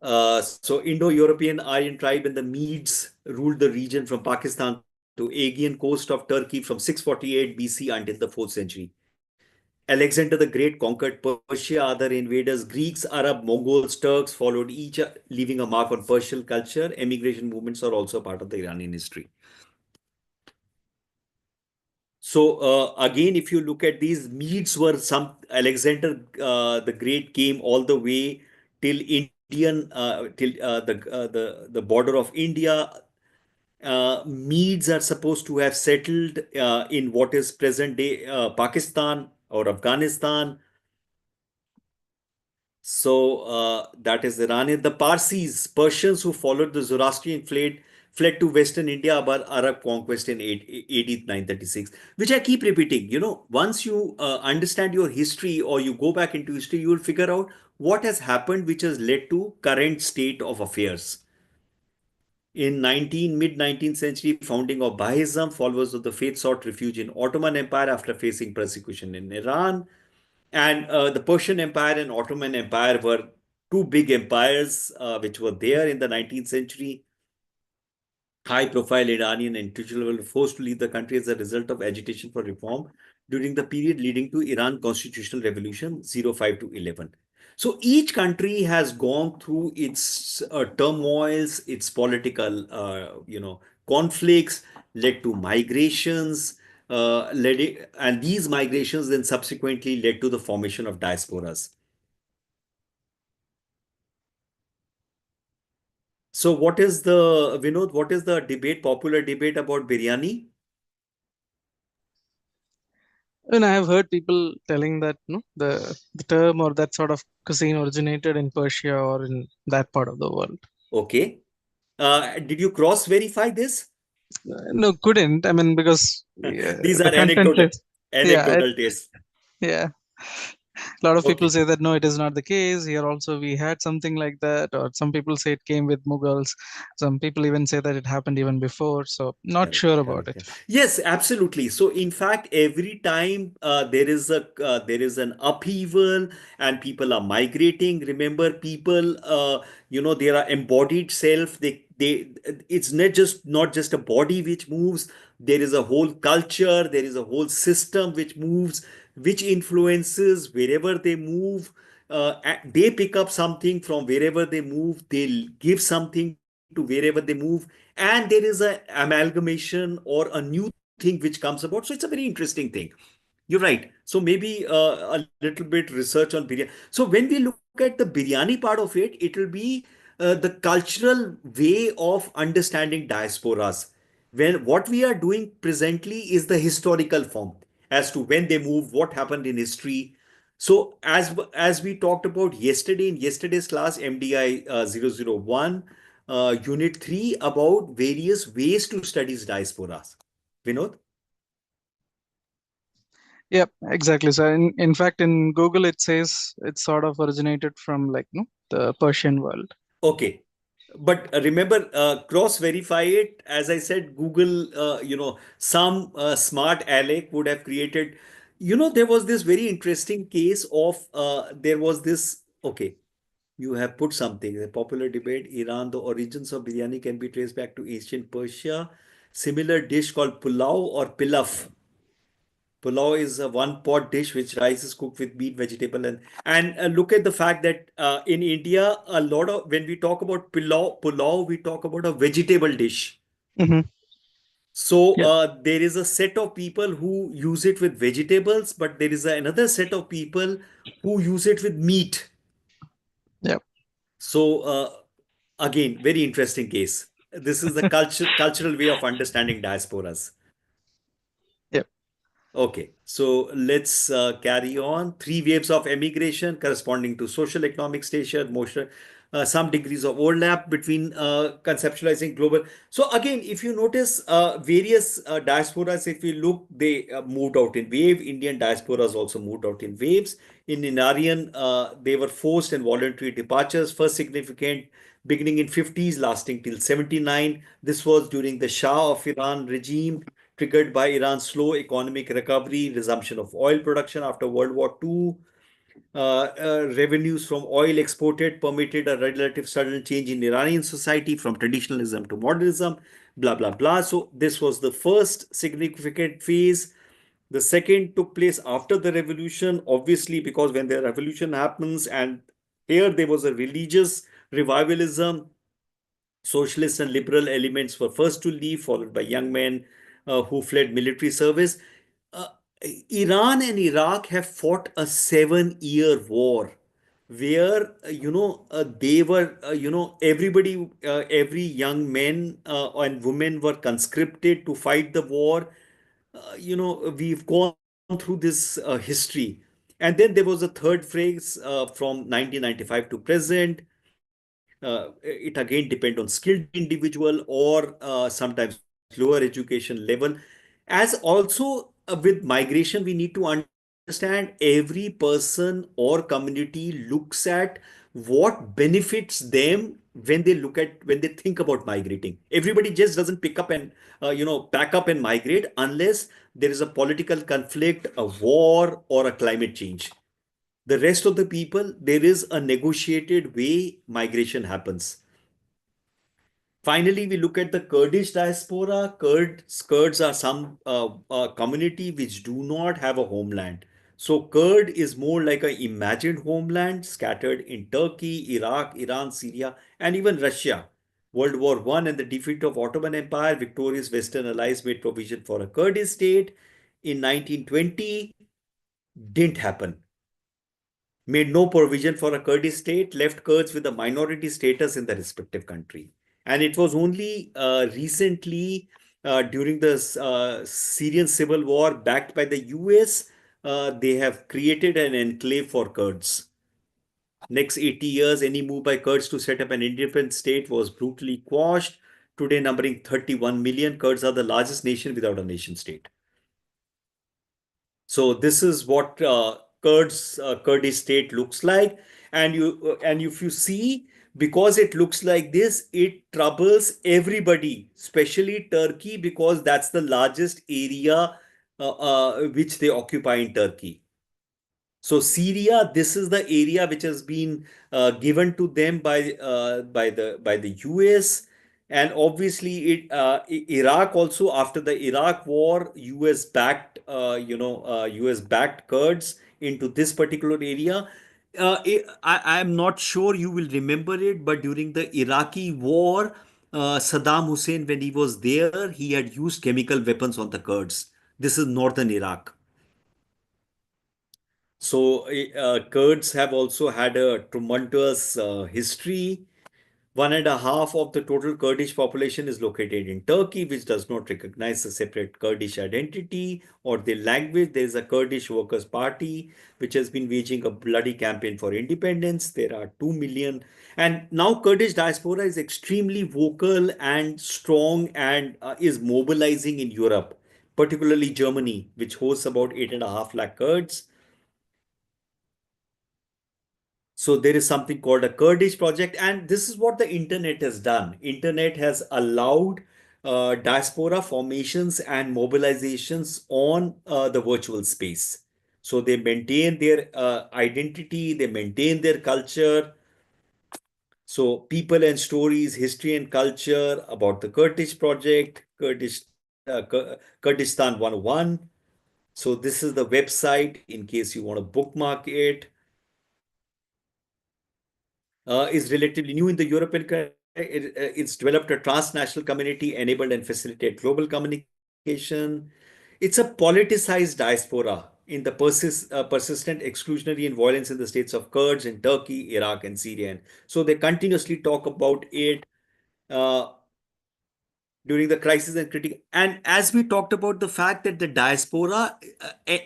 So Indo-European Aryan tribe and the Medes ruled the region from Pakistan to Aegean coast of Turkey from 648 BC until the 4th century. Alexander the Great conquered Persia. Other invaders, Greeks, Arab, Mongols, Turks, followed each, leaving a mark on Persian culture. Emigration movements are also part of the Iranian history. So again, if you look at these, Medes were some Alexander the Great came all the way till the border of India. Medes are supposed to have settled in what is present day Pakistan or Afghanistan. So that is Iranian. The Parsis, Persians who followed the Zoroastrian fled to Western India about Arab conquest in AD 936, which I keep repeating. Once you understand your history or you go back into history, you will figure out what has happened, which has led to current state of affairs. In mid-19th century, founding of Bahaism, followers of the faith sought refuge in Ottoman Empire after facing persecution in Iran. And the Persian Empire and Ottoman Empire were two big empires which were there in the 19th century. High-profile Iranian intellectuals were forced to leave the country as a result of agitation for reform during the period leading to Iran Constitutional Revolution 05 to 11. So each country has gone through its turmoils, its political, conflicts, led to migrations, and these migrations then subsequently led to the formation of diasporas. So what is the, Vinod, what is the popular debate about biryani? And I have heard people telling that the term or that sort of cuisine originated in Persia or in that part of the world. Okay. Did you cross-verify this? No, couldn't. I mean, because These the are content is, anecdotal tastes. yeah. A lot of people Okay. say that no, it is not the case. Here also we had something like that, or some people say it came with Mughals. Some people even say that it happened even before. So not Correct, sure about correct. it. Yes, absolutely. So, in fact, every time there is an upheaval and people are migrating. Remember, people, they are embodied self. It's not just a body which moves. There is a whole culture. There is a whole system which moves, which influences wherever they move. They pick up something from wherever they move. They'll give something to wherever they move, and there is a amalgamation or a new thing which comes about. So it's a very interesting thing. You're right. So maybe a little bit research on biryani. So when we look at the biryani part of it, it will be the cultural way of understanding diasporas. When what we are doing presently is the historical form as to when they move, what happened in history. So as we talked about yesterday in yesterday's class, MDI 001, Unit 3, about various ways to study diasporas. Vinod? Yep, exactly. So in fact, in Google, it says it sort of originated from like no the Persian world. Okay. But remember, cross-verify it. As I said, Google, some smart aleck would have created. There was this very interesting case of, there was this, okay, you have put something, the popular debate, Iran, the origins of biryani can be traced back to ancient Persia. Similar dish called pulao or pilaf. Pulao is a one pot dish which rice is cooked with meat, vegetable, and look at the fact that in India, a lot of when we talk about pulao, we talk about a vegetable dish. Hmm. So Yep, there is a set of people who use it with vegetables, but there is another set of people who use it with meat. yep, So again, very interesting case. This is the cultural way of understanding diasporas. yep. Okay, so let's carry on. Three waves of emigration corresponding to social economic station, motion, some degrees of overlap between conceptualizing global. So again, if you notice, various diasporas, if you look, they moved out in wave. Indian diasporas also moved out in waves. In Iran, they were forced and voluntary departures. First significant beginning in 50s, lasting till 79. This was during the Shah of Iran regime, triggered by Iran's slow economic recovery, resumption of oil production after World War II. Revenues from oil exported permitted a relative sudden change in Iranian society from traditionalism to modernism, blah, blah, blah. So, this was the first significant phase. The second took place after the revolution, obviously, because when the revolution happens, and here there was a religious revivalism. Socialist and liberal elements were first to leave, followed by young men who fled military service. Uh, Iran and Iraq have fought a 7-year war where, they were, everybody, every young men and women were conscripted to fight the war. We've gone through this history. And then there was a third phase from 1995 to present. It again depend on skilled individual or sometimes lower education level. As also with migration, we need to understand every person or community looks at what benefits them when they think about migrating. Everybody just doesn't pick up and pack up and migrate unless there is a political conflict, a war, or a climate change. The rest of the people, there is a negotiated way migration happens. Finally, we look at the Kurdish diaspora. Kurds are some community which do not have a homeland. So Kurd is more like an imagined homeland scattered in Turkey, Iraq, Iran, Syria, and even Russia. World War I and the defeat of Ottoman Empire, victorious Western allies made provision for a Kurdish state. In 1920, didn't happen. Made no provision for a Kurdish state, left Kurds with a minority status in the respective country. And it was only recently, during the Syrian civil war, backed by the US, they have created an enclave for Kurds. Next 80 years, any move by Kurds to set up an independent state was brutally quashed. Today, numbering 31 million, Kurds are the largest nation without a nation state. So this is what Kurdish state looks like, and if you see, because it looks like this, it troubles everybody, especially Turkey, because that's the largest area which they occupy in Turkey. So Syria, this is the area which has been given to them by the US, and obviously Iraq also, after the Iraq war, US backed US backed Kurds into this particular area. I am not sure you will remember it, but during the Iraqi war, Saddam Hussein, when he was there, he had used chemical weapons on the Kurds. This is northern Iraq. So, Kurds have also had a tremendous history. 1.5% of the total Kurdish population is located in Turkey, which does not recognize a separate Kurdish identity or their language. There is a Kurdish Workers' Party, which has been waging a bloody campaign for independence. There are 2 million. And now Kurdish diaspora is extremely vocal and strong and is mobilizing in Europe, particularly Germany, which hosts about 8.5 lakh Kurds. So there is something called a Kurdish project, and this is what the internet has done. Internet has allowed diaspora formations and mobilizations on the virtual space. So they maintain their identity, they maintain their culture. So people and stories, history and culture about the Kurdish project, Kurdistan 101. So this is the website in case you want to bookmark it. Is relatively new in the European. It's developed a transnational community, enabled and facilitate global communication. It's a politicized diaspora in the persistent exclusionary and violence in the states of Kurds in Turkey, Iraq, and Syria. And so they continuously talk about it. During the crisis and critic. And as we talked about the fact that the diaspora,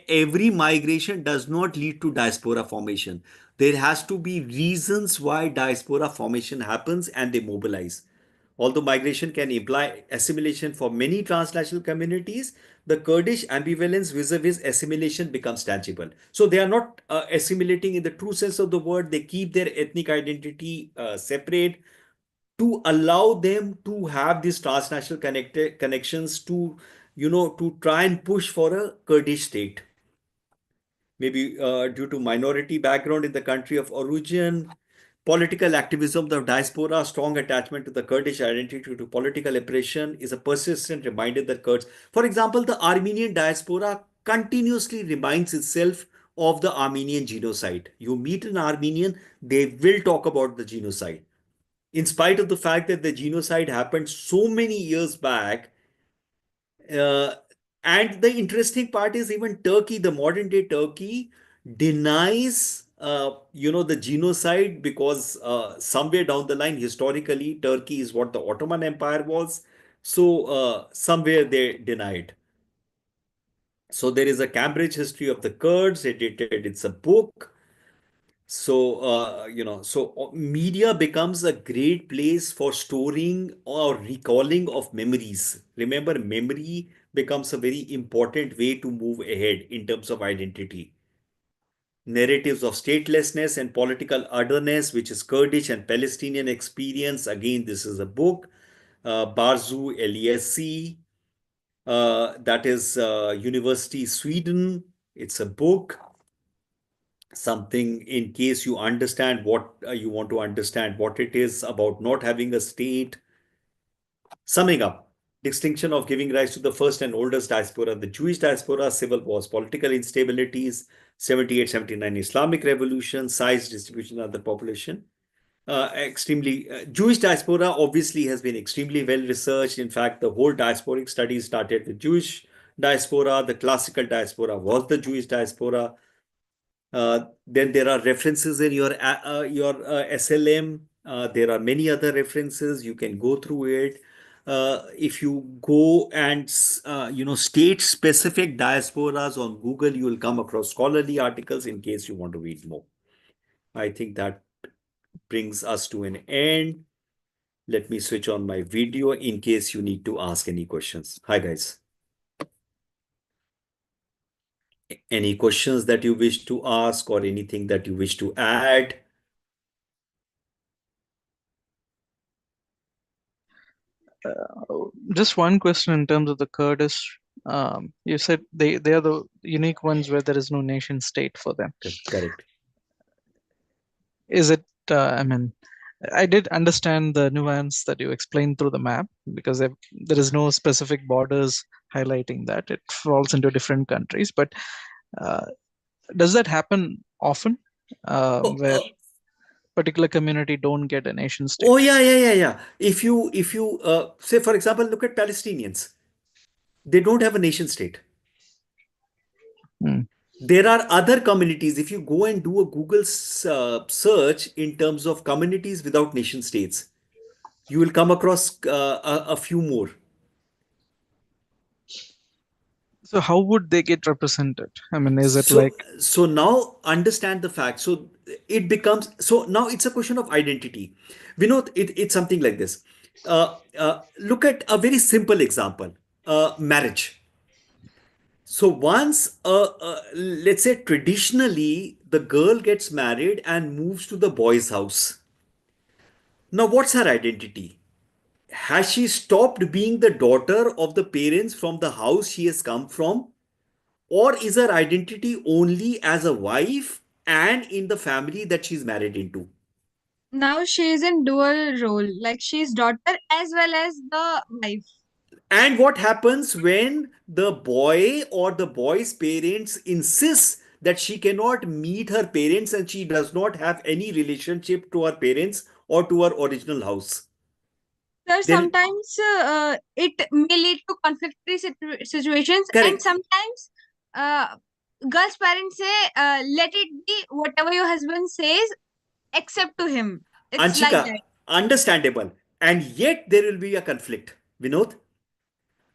every migration does not lead to diaspora formation. There has to be reasons why diaspora formation happens and they mobilize. Although migration can imply assimilation for many transnational communities, the Kurdish ambivalence vis-a-vis assimilation becomes tangible. So they are not assimilating in the true sense of the word. They keep their ethnic identity separate to allow them to have these transnational connections to, to try and push for a Kurdish state. Maybe due to minority background in the country of origin, political activism, the diaspora, strong attachment to the Kurdish identity to political oppression is a persistent reminder that Kurds, for example, the Armenian diaspora continuously reminds itself of the Armenian genocide. You meet an Armenian, they will talk about the genocide in spite of the fact that the genocide happened so many years back. Uh, and the interesting part is even Turkey, the modern day Turkey, denies, the genocide because somewhere down the line, historically, Turkey is what the Ottoman Empire was. So somewhere they denied. So there is a Cambridge history of the Kurds edited. It's a book. So, media becomes a great place for storing or recalling of memories. Remember, memory becomes a very important way to move ahead in terms of identity. Narratives of statelessness and political otherness, which is Kurdish and Palestinian experience. Again, this is a book. Barzu Eliassi, that is University Sweden. It's a book. Something in case you understand what you want to understand what it is about not having a state. Summing up, distinction of giving rise to the first and oldest diaspora, the Jewish diaspora, civil wars, political instabilities, 78, 79 Islamic revolution, size, distribution of the population. Extremely Jewish diaspora obviously has been extremely well researched. In fact, the whole diasporic study started with Jewish diaspora. The classical diaspora was the Jewish diaspora. Then there are references in your SLM. There are many other references. You can go through it. If you go and state specific diasporas on Google, you will come across scholarly articles in case you want to read more. I think that brings us to an end. Let me switch on my video in case you need to ask any questions. Hi, guys. Any questions that you wish to ask or anything that you wish to add? Just one question in terms of the Kurdish. You said they are the unique ones where there is no nation state for them. Correct. Is it? I mean, I did understand the nuance that you explained through the map because there is no specific borders highlighting that. It falls into different countries. But does that happen often? Where particular community don't get a nation state. Oh, yeah. If you say, for example, look at Palestinians, they don't have a nation state. Hmm. There are other communities. If you go and do a Google search in terms of communities without nation states, you will come across a few more. So how would they get represented? I mean, is it So, like so now understand the fact. So it becomes, so now it's a question of identity. We know it's something like this. Look at a very simple example, marriage. So once, let's say traditionally, the girl gets married and moves to the boy's house. Now, what's her identity? Has she stopped being the daughter of the parents from the house she has come from? Or is her identity only as a wife and in the family that she's married into? Now she is in dual role, like she's daughter as well as the wife. And what happens when the boy or the boy's parents insist that she cannot meet her parents and she does not have any relationship to her parents or to her original house? Sir, Then, sometimes it may lead to conflictory situations, and correct. sometimes uh, girl's parents say, "Let it be whatever your husband says, except to him." It's like Anshika, that. understandable. And yet there will be a conflict, Vinod.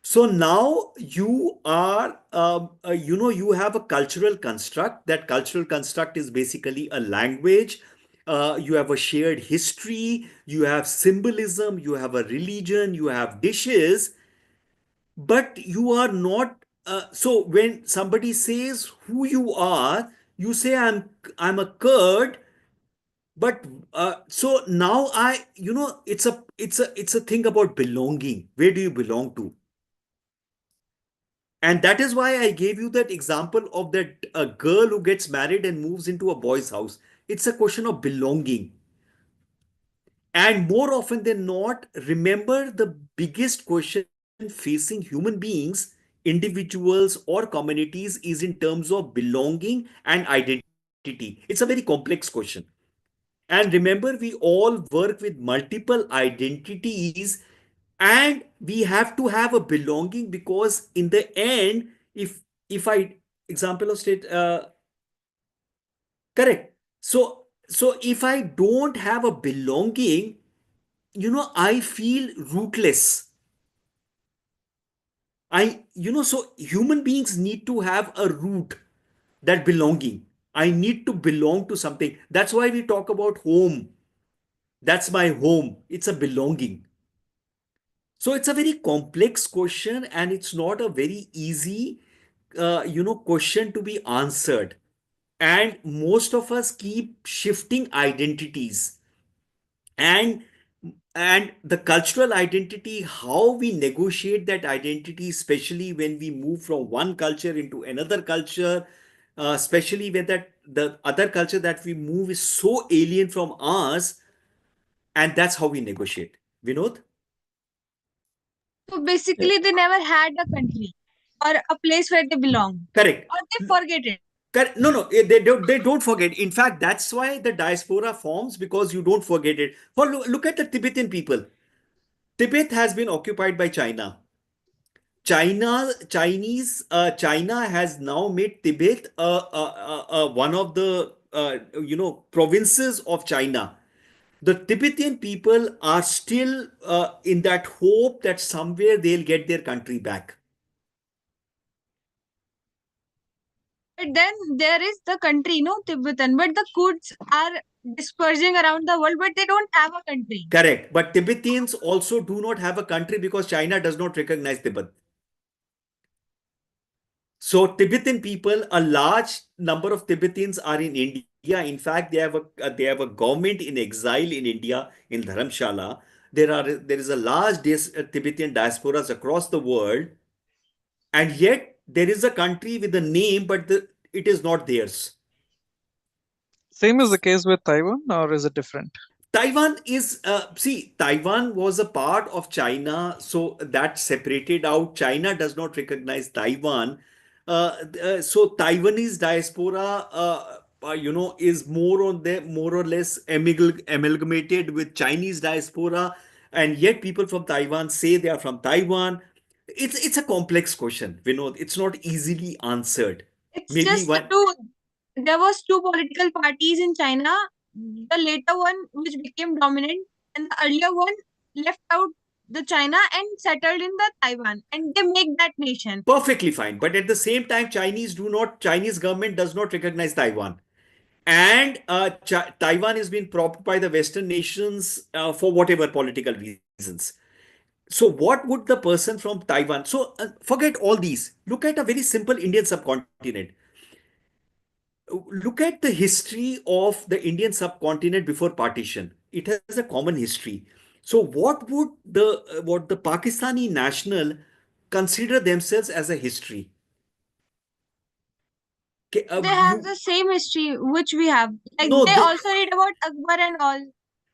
So now you are, you have a cultural construct. That cultural construct is basically a language. You have a shared history. You have symbolism. You have a religion. You have dishes. But you are not. So when somebody says who you are, you say I'm a Kurd. But so now it's a thing about belonging. Where do you belong to? And that is why I gave you that example of that a girl who gets married and moves into a boy's house. It's a question of belonging. And more often than not, remember the biggest question facing human beings, individuals, or communities is in terms of belonging and identity. It's a very complex question. And remember, we all work with multiple identities, and we have to have a belonging because in the end, if I example of state correct. So if I don't have a belonging, I feel rootless. So human beings need to have a root, that belonging. I need to belong to something. That's why we talk about home. That's my home. It's a belonging. So it's a very complex question, and it's not a very easy, question to be answered. And most of us keep shifting identities, and the cultural identity, how we negotiate that identity, especially when we move from one culture into another culture, especially when that the other culture that we move is so alien from us, and that's how we negotiate. Vinod? So basically, they never had a country or a place where they belong, Correct. or they forget it. No, no, they don't forget. In fact, that's why the diaspora forms, because you don't forget it. Look at the Tibetan people. Tibet has been occupied by China. China has now made Tibet one of the provinces of China. The Tibetan people are still in that hope that somewhere they'll get their country back. But then there is the country, no, Tibetan. But the Kurds are dispersing around the world, but they don't have a country. Correct. But Tibetans also do not have a country because China does not recognize Tibet. So Tibetan people, a large number of Tibetans are in India. In fact, they have a government in exile in India, in Dharamshala. There is a large Tibetan diasporas across the world, and yet there is a country with a name, but it is not theirs. same is the case with Taiwan, or is it different? Taiwan was a part of China, so that separated out. China does not recognize Taiwan. So Taiwanese diaspora is more or less amalgamated with Chinese diaspora, and yet people from Taiwan say they are from Taiwan. It's a complex question, Vinod. It's not easily answered. It's Maybe just one two. There was two political parties in China. The later one, which became dominant, and the earlier one left out the China and settled in the Taiwan, and they make that nation. perfectly fine, but at the same time, Chinese government does not recognize Taiwan. And Taiwan has been propped by the Western nations for whatever political reasons. So, what would the person from Taiwan? So, forget all these. Look at a very simple Indian subcontinent. Look at the history of the Indian subcontinent before partition. It has a common history. So, what the Pakistani national consider themselves as a history? Okay, They have you the same history which we have. Like no. they also read about Akbar and all.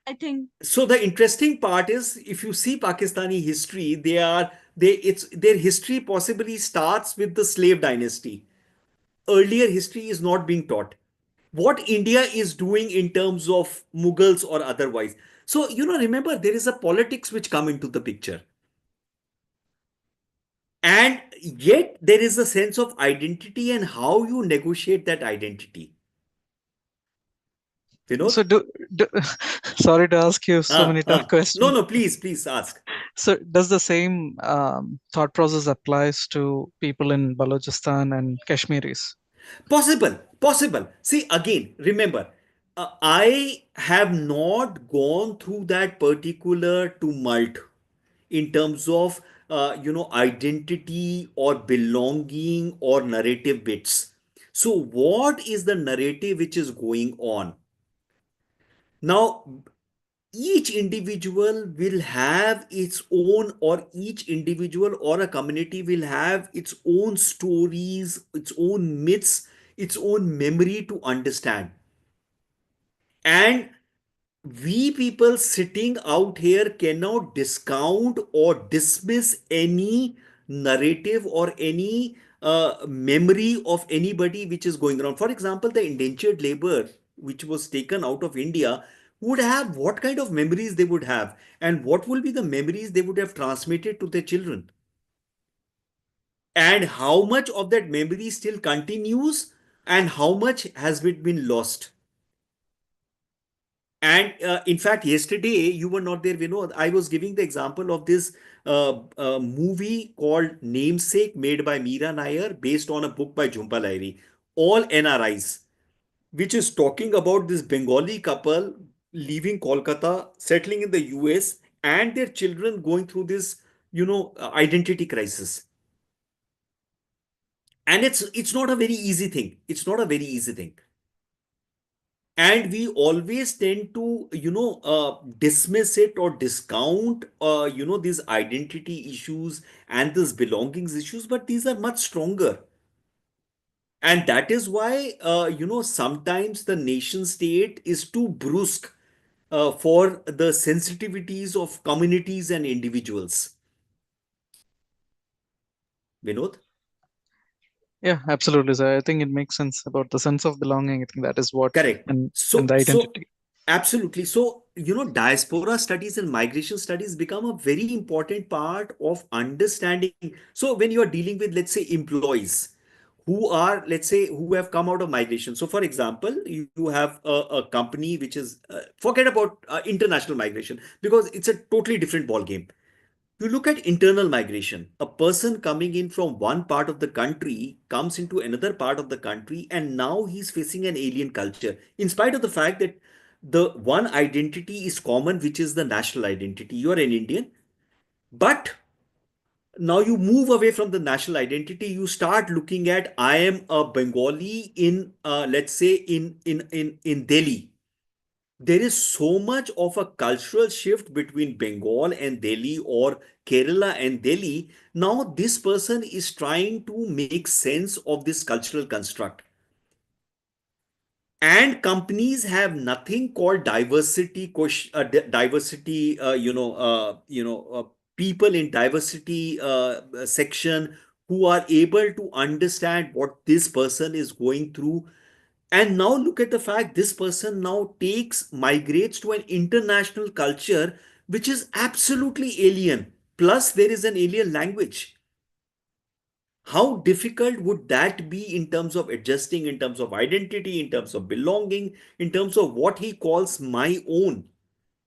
I think So the interesting part is, if you see Pakistani history, it's their history possibly starts with the slave dynasty. Earlier history is not being taught. What India is doing in terms of Mughals or otherwise. So, remember, there is a politics which come into the picture. And yet there is a sense of identity and how you negotiate that identity. So Vinod? sorry to ask you so many tough No, questions. no, please ask. So does the same thought process applies to people in Balochistan and Kashmiris? Possible. See, again, remember, I have not gone through that particular tumult in terms of, identity or belonging or narrative bits. So, what is the narrative which is going on? Now, each individual will have its own, or each individual or a community will have its own stories, its own myths, its own memory to understand. And we people sitting out here cannot discount or dismiss any narrative or any memory of anybody which is going around. For example, the indentured labor which was taken out of India would have what kind of memories they would have, and what will be the memories they would have transmitted to their children, and how much of that memory still continues, and how much has been lost. And in fact, yesterday you were not there, Vinod. I was giving the example of this movie called Namesake, made by Meera Nair, based on a book by Jhumpa Lahiri, all NRIs, which is talking about this Bengali couple leaving Kolkata, settling in the US, and their children going through this, identity crisis. And it's not a very easy thing. It's not a very easy thing. And we always tend to dismiss it or discount these identity issues and these belongings issues, but these are much stronger. And that is why sometimes the nation state is too brusque for the sensitivities of communities and individuals. Vinod? Yeah, absolutely. So I think it makes sense about the sense of belonging. I think that is what, Correct. and the So identity. absolutely. So, diaspora studies and migration studies become a very important part of understanding. So, when you are dealing with, let's say, employees who are, let's say, who have come out of migration. So, for example, you have a company which is, forget about international migration, because it's a totally different ball game. You look at internal migration. A person coming in from one part of the country comes into another part of the country, and now he's facing an alien culture, in spite of the fact that the one identity is common, which is the national identity. You are an Indian, but now you move away from the national identity. You start looking at, I am a Bengali in, let's say, in Delhi. There is so much of a cultural shift between Bengal and Delhi, or Kerala and Delhi. Now, this person is trying to make sense of this cultural construct. And companies have nothing called diversity, people in diversity section who are able to understand what this person is going through. And now look at the fact this person now migrates to an international culture which is absolutely alien. Plus, there is an alien language. How difficult would that be in terms of adjusting, in terms of identity, in terms of belonging, in terms of what he calls my own?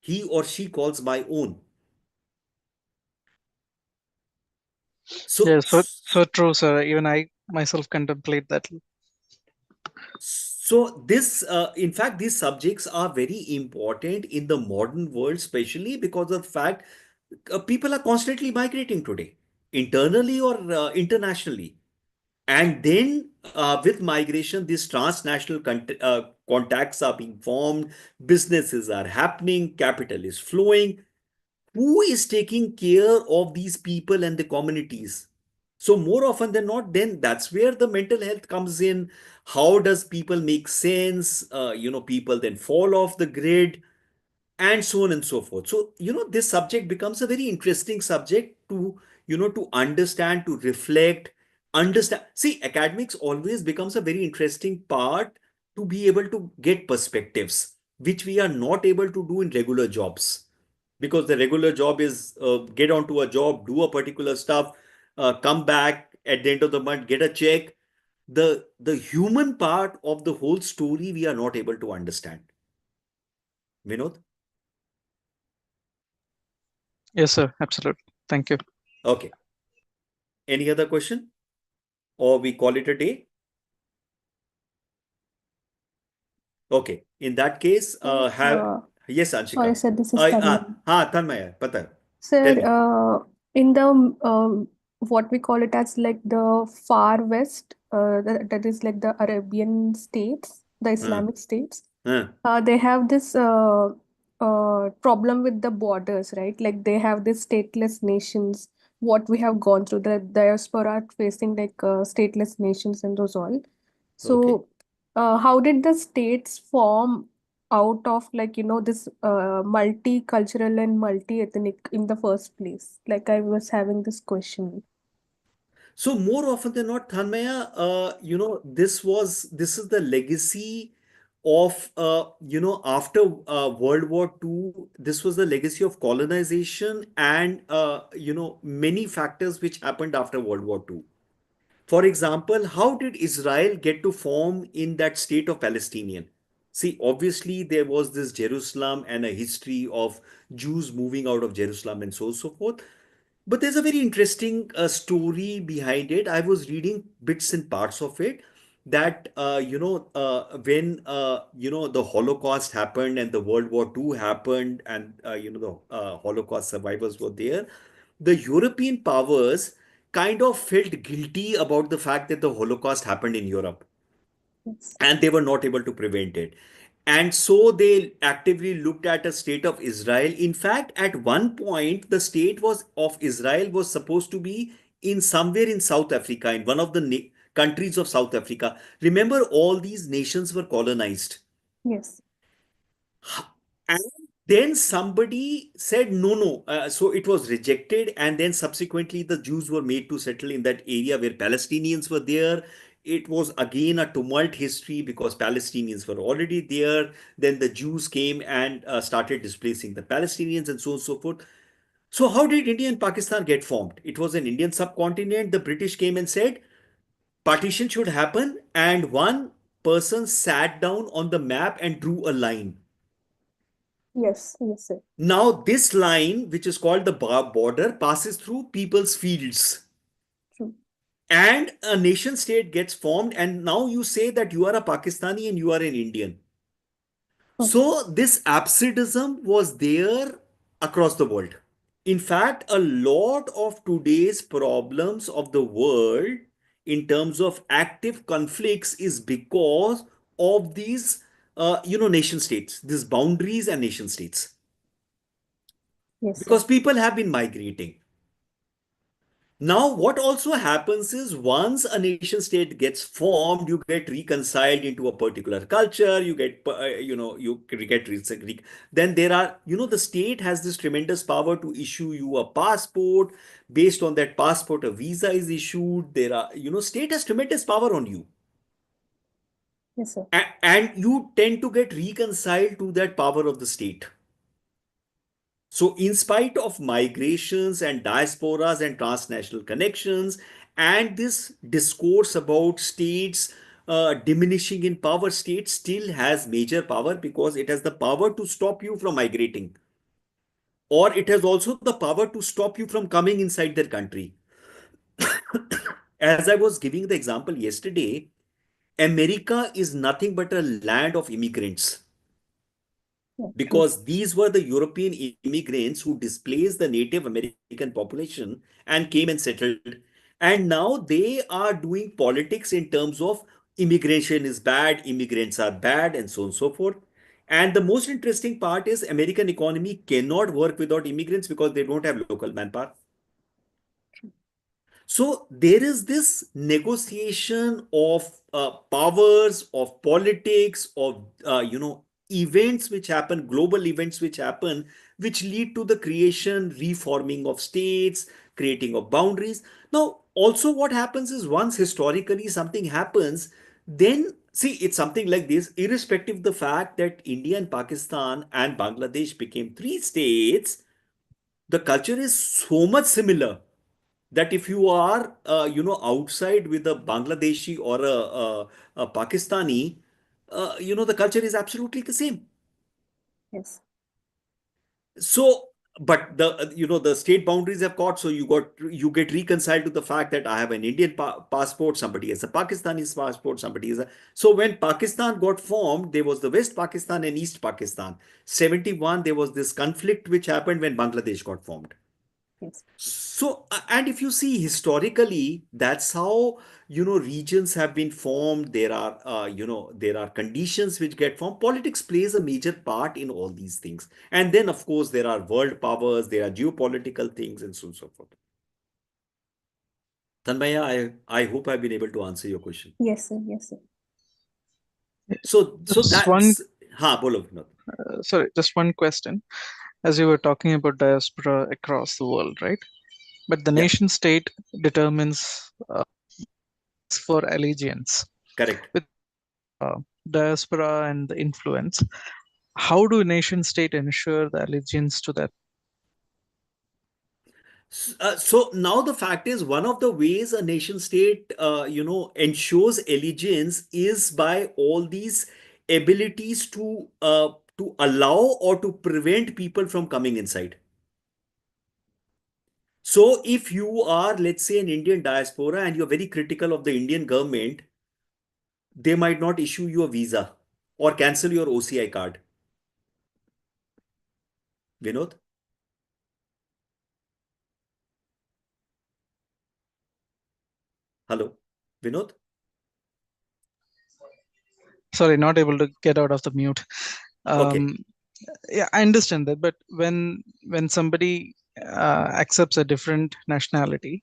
He or she calls my own. Yeah, So, so true, sir. Even I myself contemplate that. in fact, these subjects are very important in the modern world, especially because of the fact people are constantly migrating today, internally or internationally. And then with migration, these transnational contacts are being formed, businesses are happening, capital is flowing. Who is taking care of these people and the communities? So more often than not, then that's where the mental health comes in. How does people make sense? People then fall off the grid and so on and so forth. So, this subject becomes a very interesting subject to understand, to reflect, understand. See, academics always becomes a very interesting part to be able to get perspectives, which we are not able to do in regular jobs. Because the regular job is get onto a job, do a particular stuff, come back at the end of the month, get a check. The human part of the whole story we are not able to understand. Vinod? Yes, sir. Absolutely. Thank you. Okay. Any other question? Or we call it a day? Okay. In that case, Sir, yes, sorry, Anshika. sir, this is Tanvi. Tanmaya, pata. Tell Sir, me. in the what we call it as like the far west, that is like the Arabian states, the Uh, Islamic states, uh, they have this problem with the borders, right? Like they have this stateless nations, what we have gone through, the diaspora facing like stateless nations and those all. okay. So, how did the states form out of like, this multicultural and multi-ethnic in the first place? Like I was having this question. So more often than not, Tanmaya, this is the legacy of after World War II. This was the legacy of colonization and many factors which happened after World War II. For example, how did Israel get to form in that state of Palestinian? See, obviously, there was this Jerusalem and a history of Jews moving out of Jerusalem and so on and so forth. But there's a very interesting story behind it. I was reading bits and parts of it that, when, the Holocaust happened and the World War II happened and, the Holocaust survivors were there, the European powers kind of felt guilty about the fact that the Holocaust happened in Europe Yes. and they were not able to prevent it. And so they actively looked at a state of Israel. In fact, at one point, the state was of Israel was supposed to be in somewhere in South Africa, in one of the countries of South Africa. Remember, all these nations were colonized. Yes. And then somebody said no, no. So it was rejected. And then subsequently, the Jews were made to settle in that area where Palestinians were there. It was again a tumult history because Palestinians were already there. Then the Jews came and started displacing the Palestinians and so on and so forth. So, how did India and Pakistan get formed? It was an Indian subcontinent. The British came and said partition should happen. And one person sat down on the map and drew a line. Yes. Yes, sir. Now, this line, which is called the border, passes through people's fields. True. And a nation state gets formed. And now you say that you are a Pakistani and you are an Indian. Okay. So, this absurdism was there across the world. In fact, a lot of today's problems of the world in terms of active conflicts is because of these, nation states, these boundaries and nation states. Yes, sir. Because people have been migrating. Now, what also happens is once a nation state gets formed, you get reconciled into a particular culture, you get, then there are, the state has this tremendous power to issue you a passport. Based on that passport, a visa is issued. There are, state has tremendous power on you. Yes, sir. And you tend to get reconciled to that power of the state. So, in spite of migrations and diasporas and transnational connections, and this discourse about states diminishing in power, state still has major power because it has the power to stop you from migrating, or it has also the power to stop you from coming inside their country. As I was giving the example yesterday, America is nothing but a land of immigrants, Yeah, true. because these were the European immigrants who displaced the Native American population and came and settled. And now they are doing politics in terms of immigration is bad, immigrants are bad, and so on and so forth. And the most interesting part is American economy cannot work without immigrants because they don't have local manpower. So there is this negotiation of powers, of politics, of events which happen, global events which happen, which lead to the creation, reforming of states, creating of boundaries. Now, also what happens is once historically something happens, then see it's something like this, irrespective of the fact that India and Pakistan and Bangladesh became three states, the culture is so much similar that if you are outside with a Bangladeshi or a Pakistani, the culture is absolutely the same. Yes. So but the state boundaries have caught, so you get reconciled to the fact that I have an Indian passport, somebody has a Pakistani passport, somebody is a. So when Pakistan got formed, there was the West Pakistan and East Pakistan. 71 there was this conflict which happened when Bangladesh got formed. Yes. So, and if you see historically, that's how, regions have been formed. There are conditions which get formed. Politics plays a major part in all these things. And then, of course, there are world powers, there are geopolitical things, and so on and so forth. Tanmaya, I hope I've been able to answer your question. Yes, sir. Yes, sir. So Just one, that's, bolo, Vinod. sorry, just one question. As you were talking about diaspora across the world, right? But the Yeah, nation state determines for allegiance correct. with uh, diaspora and the influence. How do nation state ensure the allegiance to that? So now the fact is, one of the ways a nation state, ensures allegiance is by all these abilities to allow or to prevent people from coming inside. So if you are, let's say, an Indian diaspora and you're very critical of the Indian government, they might not issue you a visa or cancel your OCI card. Vinod, hello, Vinod. Sorry, not able to get out of the mute. Okay, Um, yeah, I understand that, but when somebody accepts a different nationality,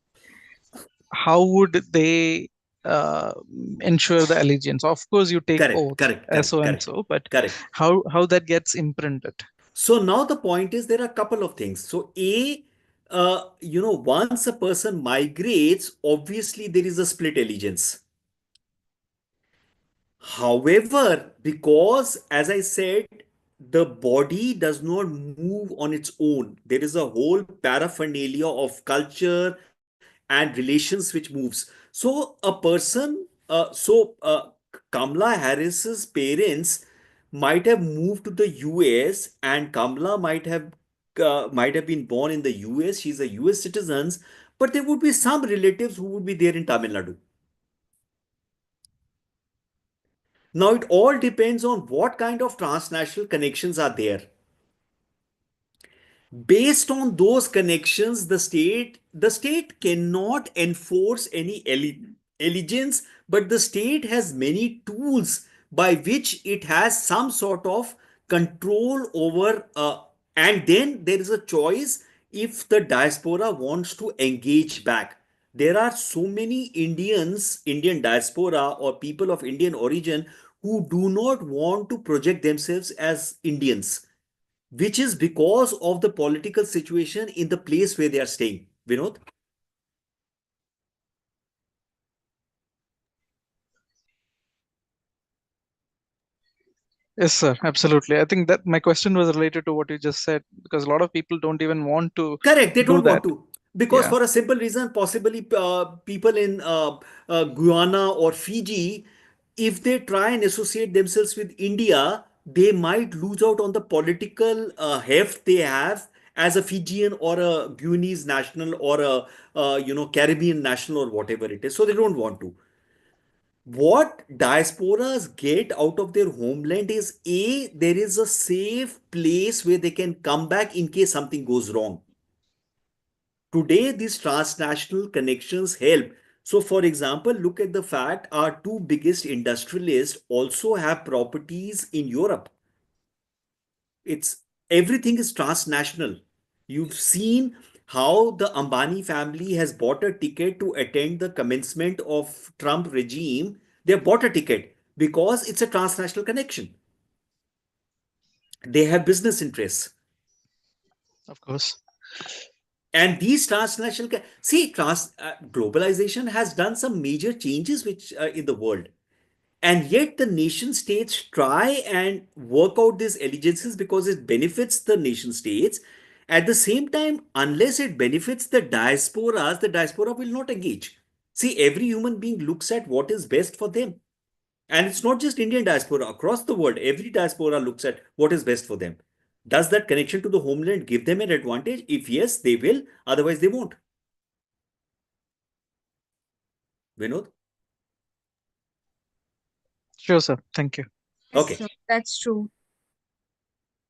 how would they uh, ensure the allegiance? Of course, you take correct, oath correct, as correct, so and correct, so, but correct. how that gets imprinted? So now the point is there are a couple of things. So once a person migrates, obviously there is a split allegiance. However, because as I said, the body does not move on its own. There is a whole paraphernalia of culture and relations which moves. So a person, Kamala Harris's parents might have moved to the US, and Kamala might have been born in the US. She's a US citizen, but there would be some relatives who would be there in Tamil Nadu. Now it all depends on what kind of transnational connections are there. Based on those connections, the state cannot enforce any allegiance, but the state has many tools by which it has some sort of control over, and then there is a choice if the diaspora wants to engage back. There are so many Indian diaspora or people of Indian origin who do not want to project themselves as Indians, which is because of the political situation in the place where they are staying. Vinod? Yes, sir. Absolutely. I think that my question was related to what you just said, because a lot of people don't even want to Correct. They do don't want that. to. Because Yeah. for a simple reason, possibly people in Guyana or Fiji, if they try and associate themselves with India, they might lose out on the political heft they have as a Fijian or a Guyanese national or a Caribbean national or whatever it is. So they don't want to. What diasporas get out of their homeland is A, there is a safe place where they can come back in case something goes wrong. Today, these transnational connections help. So, for example, look at the fact our two biggest industrialists also have properties in Europe. It's everything is transnational. You've seen how the Ambani family has bought a ticket to attend the commencement of Trump regime. They bought a ticket because it's a transnational connection. They have business interests. Of course. And these transnational see globalization has done some major changes which in the world, and yet the nation states try and work out these allegiances because it benefits the nation states. At the same time, unless it benefits the diaspora will not engage. See, every human being looks at what is best for them, and it's not just Indian diaspora, across the world, every diaspora looks at what is best for them. Does that connection to the homeland give them an advantage? If yes, they will, otherwise, they won't. Vinod? Sure, sir. Thank you. Yes, Okay. sir. That's true.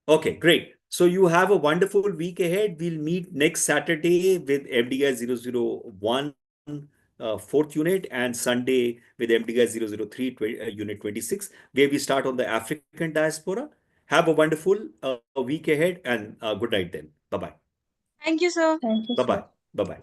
Okay, great. So you have a wonderful week ahead. We'll meet next Saturday with MDI 001 fourth unit, and Sunday with MDI 003 unit 26, where we start on the African diaspora. Have a wonderful week ahead, and good night then. Bye bye. Thank you, sir. Thank you, Bye sir. bye. Bye bye.